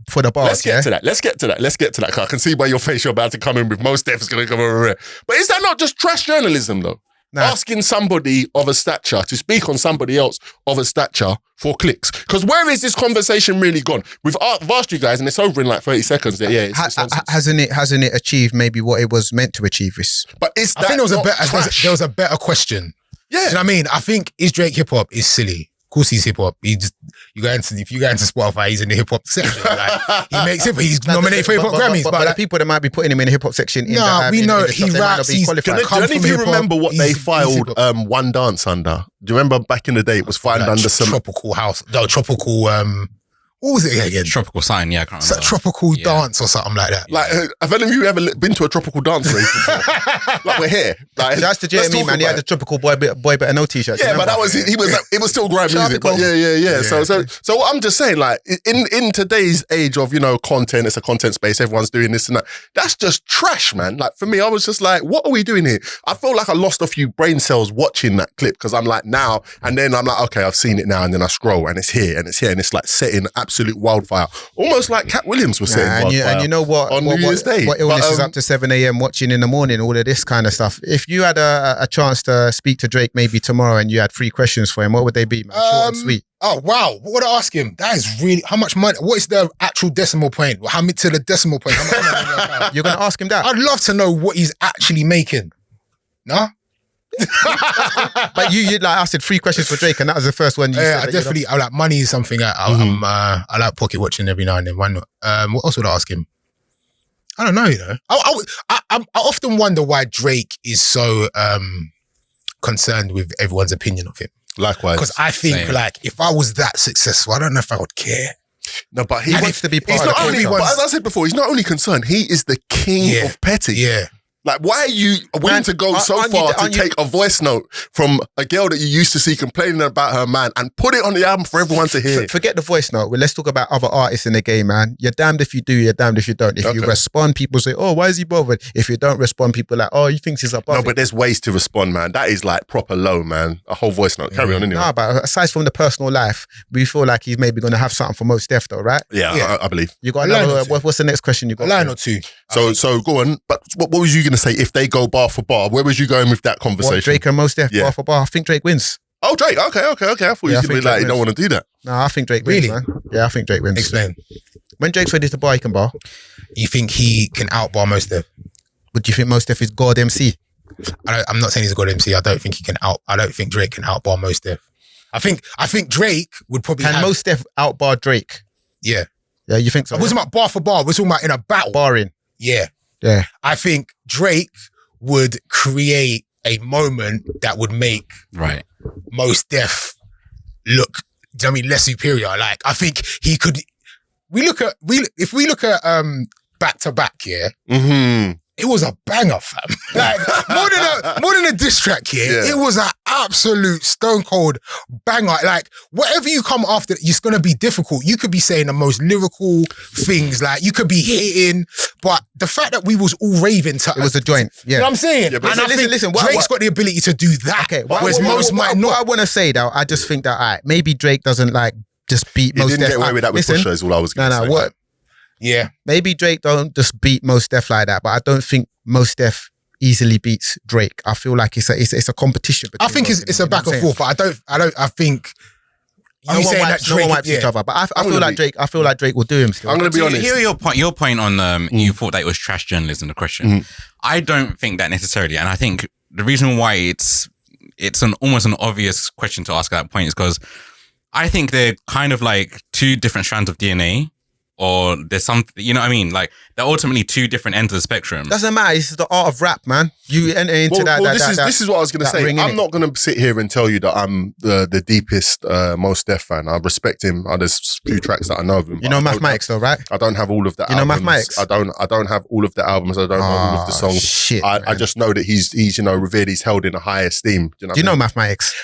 for the bars, Let's get to that. Let's get to that. Cause I can see by your face you're about to come in with Mos Def is going to come over here. But is that not just trash journalism, though? Nah. Asking somebody of a stature to speak on somebody else of a stature for clicks. Because where is this conversation really gone? We've asked you guys, and it's over in like 30 seconds. That hasn't it achieved maybe what it was meant to achieve? But I think there was a better question. Yeah, do you know what I mean? I think is Drake hip hop is silly. Of course he's hip hop. If you go into Spotify, he's in the hip hop section. Like, he makes hip hop. He's nominated for hip hop Grammys. But the people that might be putting him in the hip hop section, we know he raps. Do any of you remember what they filed One Dance under? Do you remember back in the day it was filed under some Tropical House? No, Tropical. What was it again? Tropical Sign, yeah, I can't remember. Tropical Dance or something like that. Like, have any of you ever been to a tropical dance rave before? Like, we're here. Like, that's the JME, man. He had the tropical boy better no t-shirt. Yeah, but that was it was still grime music. But yeah. So I'm just saying, like, in today's age of, you know, content, it's a content space, everyone's doing this and that. That's just trash, man. Like, for me, I was just like, what are we doing here? I feel like I lost a few brain cells watching that clip because I'm like, now, and then I'm like, okay, I've seen it now, and then I scroll and it's here, and it's like setting absolute wildfire, almost like Cat Williams was saying. And you know what? On New Year's Day, what illness is up to 7 a.m. watching in the morning, all of this kind of stuff. If you had a chance to speak to Drake maybe tomorrow and you had 3 questions for him, what would they be, man? Short and sweet. Oh wow! What would I ask him? That is really how much money. What is the actual decimal point? How many to the decimal point? How much money you're gonna ask him that? I'd love to know what he's actually making. No. But you like I said 3 questions for Drake, and that was the first one. I definitely. I like money is something I like pocket watching every now and then. Why not? What else would I ask him? I don't know. You know, I often wonder why Drake is so concerned with everyone's opinion of him. Likewise, because I think like if I was that successful, I don't know if I would care. No, but he wants to be part of the only, culture. but as I said before, he's not only concerned, he is the king of petty. Yeah. Like, why are you willing to go so far to take a voice note from a girl that you used to see complaining about her man and put it on the album for everyone to hear? Forget the voice note. Well, let's talk about other artists in the game, man. You're damned if you do, you're damned if you don't. If you respond, people say, oh, why is he bothered? If you don't respond, people are like, oh, he thinks he's above No, but there's ways to respond, man. That is like proper low, man. A whole voice note. Carry on anyway. No, but aside from the personal life, we feel like he's maybe going to have something for Mos Def though, right? Yeah. I believe. You got another, what's the next question you got? A line or two. So go on. But what was you going to say if they go bar for bar? Where was you going with that conversation? What, Drake and Mos Def, bar for bar? I think Drake wins. Oh, Drake. Okay. I thought you were going to be like, you don't want to do that. No, I think Drake wins, man. Yeah, I think Drake wins. Explain. When Drake's ready to bar, he can bar. You think he can outbar Mos Def? But do you think Mos Def is God MC? I'm not saying he's a good MC. I don't think Drake can outbar Mos Def. I think Drake would probably Can Mos Def outbar Drake? Yeah. Yeah, you think so? I wasn't about bar for bar. We're talking about in a battle. Barring. Yeah. Yeah. I think Drake would create a moment that would make Mos Def look, less superior. Like, I think he could. If we look at back to back, it was a banger, fam. Like more than a diss track here. It was an absolute stone cold banger. Like whatever you come after, it's gonna be difficult. You could be saying the most lyrical things, like you could be hitting, but the fact that we was all raving to it was a joint. Yeah, you know what I'm saying. Yeah, and listen, Drake's got the ability to do that. Okay, whereas most might not. What I want to say though, I just think that maybe Drake doesn't like just beat Mos Def. He didn't get away with that with Pusha is all I was going to say. What? Yeah. Maybe Drake don't just beat Mos Def like that, but I don't think Mos Def easily beats Drake. I feel like it's a competition between I think it's a back and forth, but I think you saying that Drake, no one wipes each other. But I feel like Drake will do him still. I'm going to be honest. Hear your point on you thought that it was trash journalism, the question. I don't think that necessarily. And I think the reason why it's almost an obvious question to ask at that point is because I think they're kind of like two different strands of DNA. Or there's some, you know what I mean? Like, they're ultimately two different ends of the spectrum. Doesn't matter. This is the art of rap, man. You enter into this is what I was going to say. I'm not going to sit here and tell you that I'm the deepest Mos Def fan. I respect him. There's a few tracks that I know of him. You know Mathematics though, right? I don't have all of the albums. You know Mathematics? I don't have all of the albums. I don't know all of the songs. Shit, I just know that he's revered. He's held in a high esteem. Do you know Mathematics?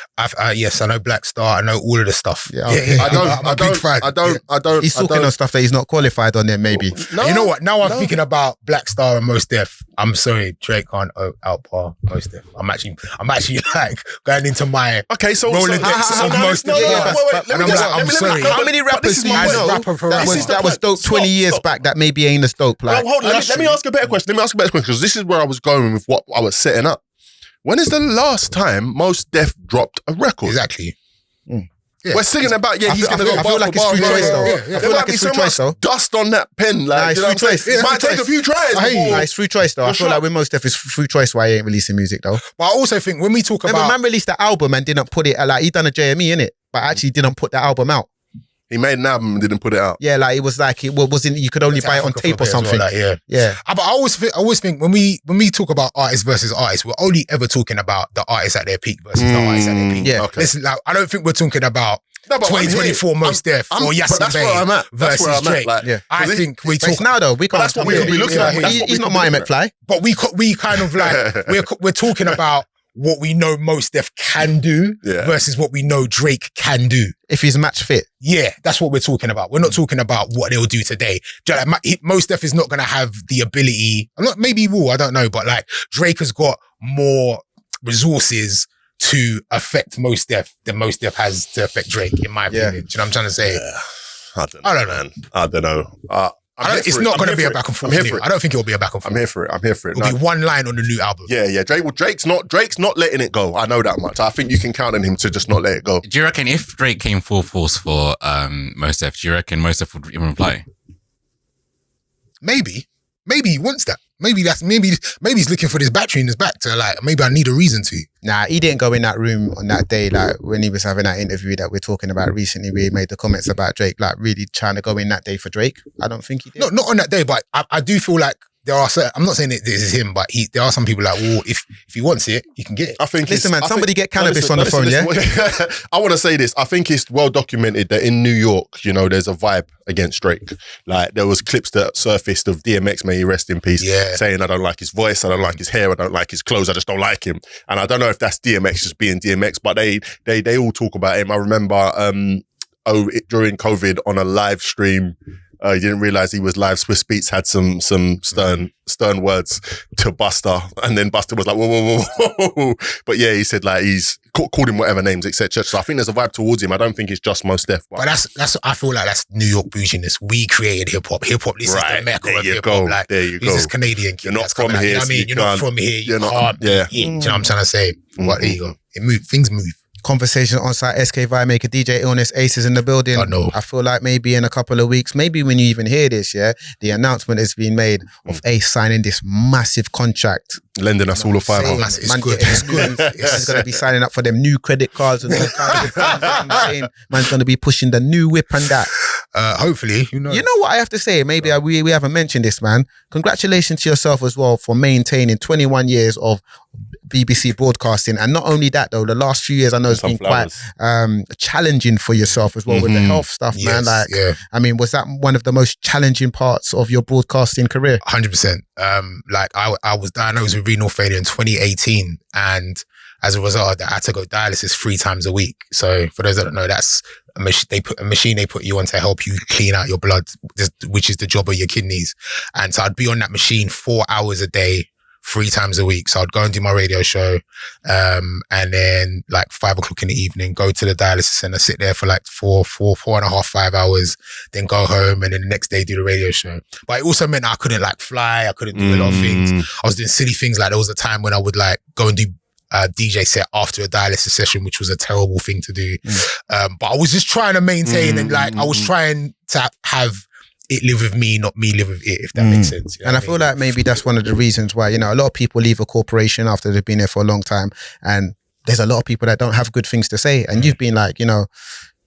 Yes, I know Black Star. I know all of the stuff. Yeah, okay. I'm a big fan. I don't. He's talking on stuff that he's not qualified on there, maybe. No, you know what? Now I'm thinking about Black Star and Mos Def. I'm sorry, Drake can't outbar Mos Def. I'm actually like going into my Rolodex of Mos Def. I'm sorry. How many rappers do you know that was dope 20 years back that maybe ain't as dope? Like, hold on. Let me ask a better question. Because this is where I was going with what I was setting up. When is the last time Mos Def dropped a record? Exactly. Yeah. We're singing about, he's going to go. I feel like it's free choice though. I feel like it's free choice though. Dust on that pen. Like, it's free choice. It might take a few tries. It's free choice though. I feel like with Mos Def, it's free choice why he ain't releasing music though. But I also think when we talk about... man released the album and didn't put it, like he done a JME innit, but actually didn't put the album out. He made an album and didn't put it out. Yeah, like it was like, it wasn't, you could only buy it on tape or something. Well, like, yeah. But I always think when we talk about artists versus artists, we're only ever talking about the artists at their peak versus the artists at their peak. Yeah. Okay. Listen, like, I don't think we're talking about 2024 Mos Def or Yasin Bey versus Drake. I think we talk now though. We can't. That's what we could be looking at. He's not Marty McFly, but we kind of like we're talking about what we know Mos Def can do versus what we know Drake can do. If he's match fit. Yeah, that's what we're talking about. We're not talking about what they'll do today. Mos Def is not going to have the ability, maybe he will, I don't know, but like Drake has got more resources to affect Mos Def than Mos Def has to affect Drake, in my opinion. Do you know what I'm trying to say? I don't know. It's not going to be a back and forth. I don't think it will be a back and forth. I'm here for it. It'll be one line on the new album. Yeah. Drake's not letting it go. I know that much. I think you can count on him to just not let it go. Do you reckon if Drake came full force for Mos Def, do you reckon Mos Def would even reply? Maybe he wants that. maybe he's looking for this battery in his back to like, maybe I need a reason to. Nah, he didn't go in that room on that day, like when he was having that interview that we're talking about recently, where he made the comments about Drake, like really trying to go in that day for Drake. I don't think he did. No, not on that day, but I do feel like there are certain, I'm not saying that this is him, but there are some people like, well, if he wants it, he can get it. I think listen, man, somebody get cannabis on the phone, yeah? I want to say this. I think it's well documented that in New York, you know, there's a vibe against Drake. Like there was clips that surfaced of DMX, may he rest in peace, saying I don't like his voice, I don't like his hair, I don't like his clothes, I just don't like him. And I don't know if that's DMX just being DMX, but they all talk about him. I remember during COVID on a live stream, he didn't realize he was live. Swiss Beats had some stern words to Buster, and then Buster was like, whoa. But yeah, he said like he's called him whatever names, etc. So I think there's a vibe towards him. I don't think it's just Mos Def. But that's I feel like that's New York bouginess. We created hip hop. Hip hop. This is the mecca of hip hop. Like there you go. This is Canadian. You're not from here. You know what I mean? You're not from here. You can't. Yeah. Do you know what I'm trying to say? But there you go. Things move. Conversation on site, SK Vibemaker, DJ Illness, Ace is in the building. I feel like maybe in a couple of weeks, maybe when you even hear this, the announcement has been made of Ace signing this massive contract. Lending us all a $5. It's good. He's going to be signing up for them new credit cards and all kinds of things. Man's going to be pushing the new whip and that. Hopefully, You know what I have to say? Maybe we haven't mentioned this, man. Congratulations to yourself as well for maintaining 21 years of BBC broadcasting. And not only that though, the last few years I know it's been quite challenging for yourself as well with the health stuff, man. I mean, was that one of the most challenging parts of your broadcasting career? 100%. Like I was diagnosed with renal failure in 2018, and as a result of that, I had to go dialysis 3 times a week. So for those that don't know, that's a machine they put you on to help you clean out your blood, which is the job of your kidneys. And so I'd be on that machine 4 hours a day, 3 times a week. So I'd go and do my radio show, and then like 5 o'clock in the evening, go to the dialysis center, sit there for like 4.5 hours, then go home, and then the next day do the radio show. But it also meant I couldn't like fly, I couldn't do a lot of things. I was doing silly things, like there was a time when I would like go and do DJ set after a dialysis session, which was a terrible thing to do. But I was just trying to maintain and like I was trying to have it live with me, not me live with it, if that makes sense. You know and I feel like maybe that's one of the reasons why, you know, a lot of people leave a corporation after they've been there for a long time, and there's a lot of people that don't have good things to say. And you've been like, you know,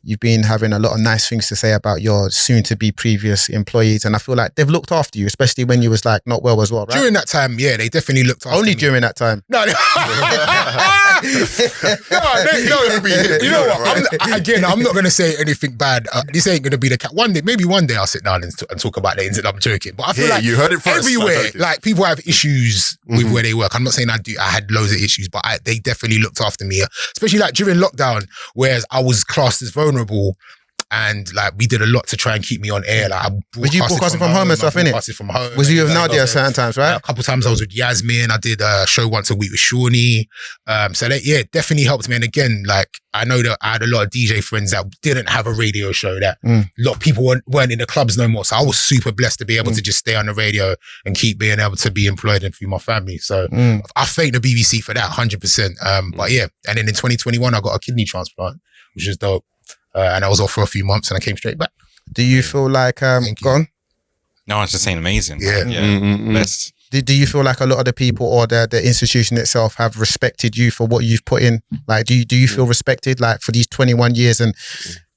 you've been having a lot of nice things to say about your soon-to-be previous employees, and I feel like they've looked after you, especially when you was like not well as well, right? During that time, yeah, they definitely looked after me. During that time? No. You know what? I'm not going to say anything bad. This ain't going to be the cat. Maybe one day I'll sit down and talk about the ins and I'm joking. But I feel like you heard it first. Everywhere, like people have issues with where they work. I'm not saying I had loads of issues, but they definitely looked after me, especially like during lockdown, whereas I was classed as vulnerable. And like we did a lot to try and keep me on air. Like was you broadcasting from home and stuff, innit? From home. Was you with Nadia at certain times, right? A couple of times I was with Yasmin. I did a show once a week with Shawnee. So that definitely helped me. And again, like I know that I had a lot of DJ friends that didn't have a radio show. That a lot of people weren't in the clubs no more. So I was super blessed to be able to just stay on the radio and keep being able to be employed and feed my family. So I thank the BBC for that 100%. But yeah, and then in 2021 I got a kidney transplant, which is dope. And I was off for a few months and I came straight back. Do you feel like, go on? No, I was just saying amazing. Yeah. Best. Do you feel like a lot of the people or the institution itself have respected you for what you've put in? Like, do you feel respected like for these 21 years? And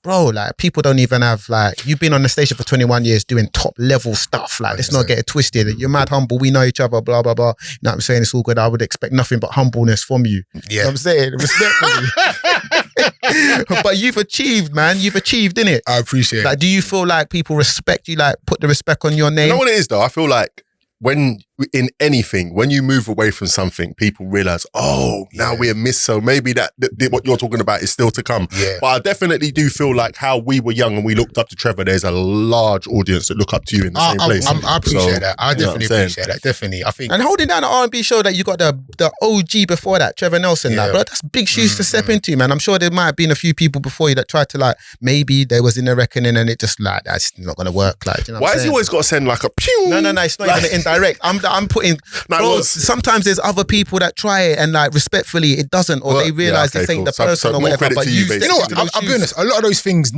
bro, like people don't even have like, you've been on the station for 21 years doing top level stuff. Like, let's not get it twisted. You're mad humble. We know each other, blah, blah, blah. You know what I'm saying? It's all good. I would expect nothing but humbleness from you. Yeah. You know what I'm saying? Respectfully. But you've achieved, man. You've achieved, innit? I appreciate it. Like, do you feel like people respect you, like put the respect on your name? You know what it is though? I feel like when in anything, when you move away from something, people realize, now we're missed. So maybe that what you're talking about is still to come. Yeah. But I definitely do feel like how we were young and we looked up to Trevor, there's a large audience that look up to you in the same place. I appreciate that. I definitely appreciate that. Definitely. I think. And holding down an R&B show that you got the OG before that, Trevor Nelson, like, bro, that's big shoes to step into, man. I'm sure there might have been a few people before you that tried to like, maybe there was in the reckoning and it just like, that's not going to work. Like, you know why has he always got to send like a pew? No, it's not even an indirect. I'm putting, bro, sometimes there's other people that try it and like respectfully it doesn't, or they realise this ain't the person or whatever. But you know what? I'll be honest, a lot of those things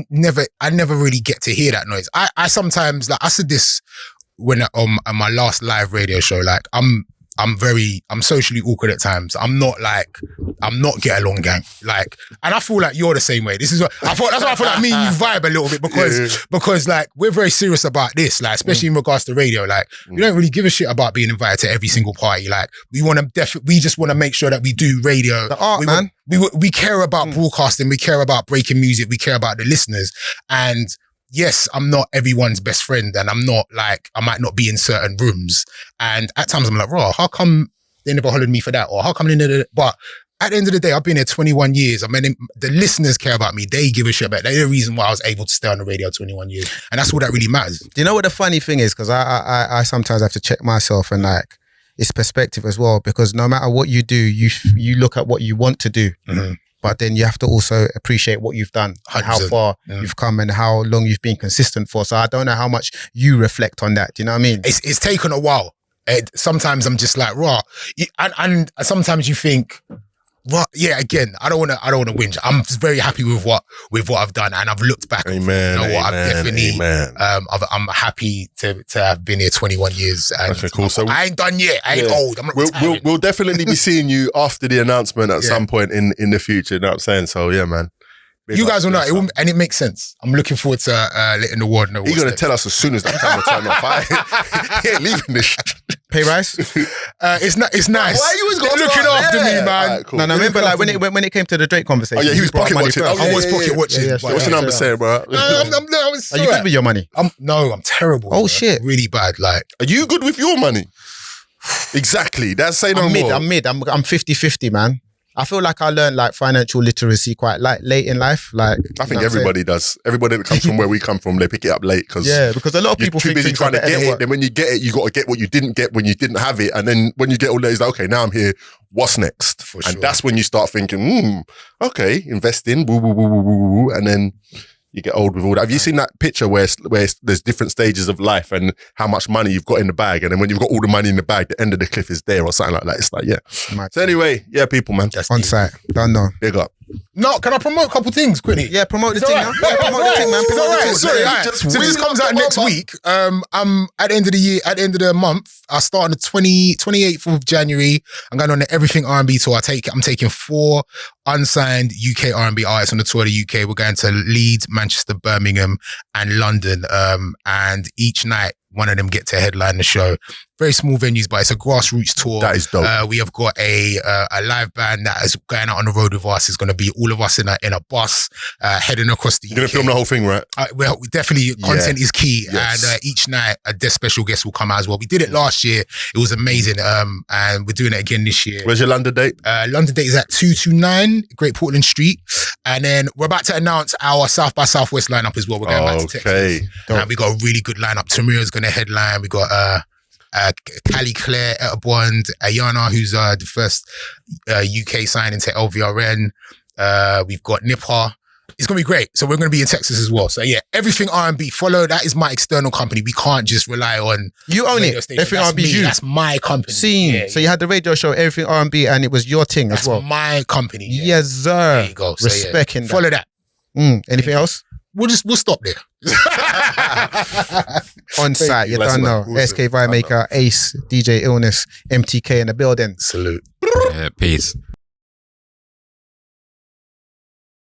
I never really get to hear that noise. I sometimes, like I said this when on my last live radio show, like I'm socially awkward at times. I'm not get along gang. Like, and I feel like you're the same way. This is what I thought. That's why I feel like me and you vibe a little bit because like we're very serious about this. Like, especially in regards to radio. Like, we don't really give a shit about being invited to every single party. Like, we just want to make sure that we do radio. The art, man. We care about broadcasting. We care about breaking music. We care about the listeners. And yes, I'm not everyone's best friend, and I'm not like, I might not be in certain rooms. And at times I'm like, raw, how come they never hollered me for that? Or how come they never, but at the end of the day, I've been here 21 years. I mean, the listeners care about me. They give a shit about it. They're the reason why I was able to stay on the radio 21 years. And that's all that really matters. Do you know what the funny thing is? Because I sometimes have to check myself, and like, it's perspective as well, because no matter what you do, you look at what you want to do. Mm-hmm. But then you have to also appreciate what you've done, and how far you've come, and how long you've been consistent for. So I don't know how much you reflect on that. Do you know what I mean? It's taken a while. Sometimes I'm just like, raw. And sometimes you think, well, yeah, again, I don't want to whinge. I'm just very happy with what I've done, and I've looked back. Amen. You know what? I've definitely. Amen. I'm happy to have been here 21 years. And okay, cool. So I ain't done yet. I ain't old. I'm not retiring. We'll definitely be seeing you after the announcement at some point in the future. You know what I'm saying? So yeah, man. You guys will know, and it makes sense. I'm looking forward to letting the world know. He's going to tell us as soon as that camera turn off. He ain't leaving this shit. Pay rise? It's nice. Why you always got looking after me, man? Right, cool. No, remember like when it came to the Drake conversation. Oh yeah, he was pocket watching. I was pocket watching. What's your number saying, bro? Are you good with your money? I'm terrible. Oh bro. shit, really bad. Like, are you good with your money? Exactly. That's saying no more. I'm 50-50, man. I feel like I learned like financial literacy quite late in life. Like, I think everybody does. Everybody that comes from where we come from, they pick it up late because because a lot of people you're too busy trying to get it. Then when you get it, you got to get what you didn't get when you didn't have it. And then when you get all that, it's like, okay, now I'm here. What's next? For sure. And that's when you start thinking, okay, investing, woo, woo, woo, woo, woo, woo, and then you get old with all that. Have you seen that picture where there's different stages of life and how much money you've got in the bag? And then when you've got all the money in the bag, the end of the cliff is there or something like that. It's like, yeah. So anyway, yeah, people, man. ONSITE. Don't know. Big up. No, can I promote a couple things quickly? Yeah, promote the thing now. Yeah, promote the thing, man. It's all right. Sorry, so this comes out next week. I'm at the end of the year, at the end of the month, I start on the 28th of January. I'm going on the Everything R&B tour. I'm taking 4 unsigned UK R&B artists on the tour of the UK. We're going to Leeds, Manchester, Birmingham, and London. And each night, one of them get to headline the show. Very small venues, but it's a grassroots tour. That is dope. We have got a live band that is going out on the road with us. It's going to be all of us in a bus heading across the UK. You're going to film the whole thing, right? Well, definitely content is key. Yes. And each night a special guest will come out as well. We did it last year. It was amazing. And we're doing it again this year. Where's your London date? London date is at 229 Great Portland Street. And then we're about to announce our South by Southwest lineup as well. We're going back to Texas. And we got a really good lineup. Tamira's going to headline. We got Callie Claire, Etta Bond, Ayana, who's the first UK signing to LVRN. We've got Nipper. It's going to be great. So we're going to be in Texas as well. So yeah, Everything R&B. Follow. That is my external company. We can't just rely on... You own it. Everything R&B is you. That's my company. Scene. Yeah, so you had the radio show, Everything R&B, and it was your thing as well. That's my company. Yeah. Yes, sir. There you go. So, respecting that. Follow that. Anything else? We'll stop there. ONSITE, you don't know. SK Vibemaker, Ace, DJ Illness, MTK in the building. Salute. Yeah, peace.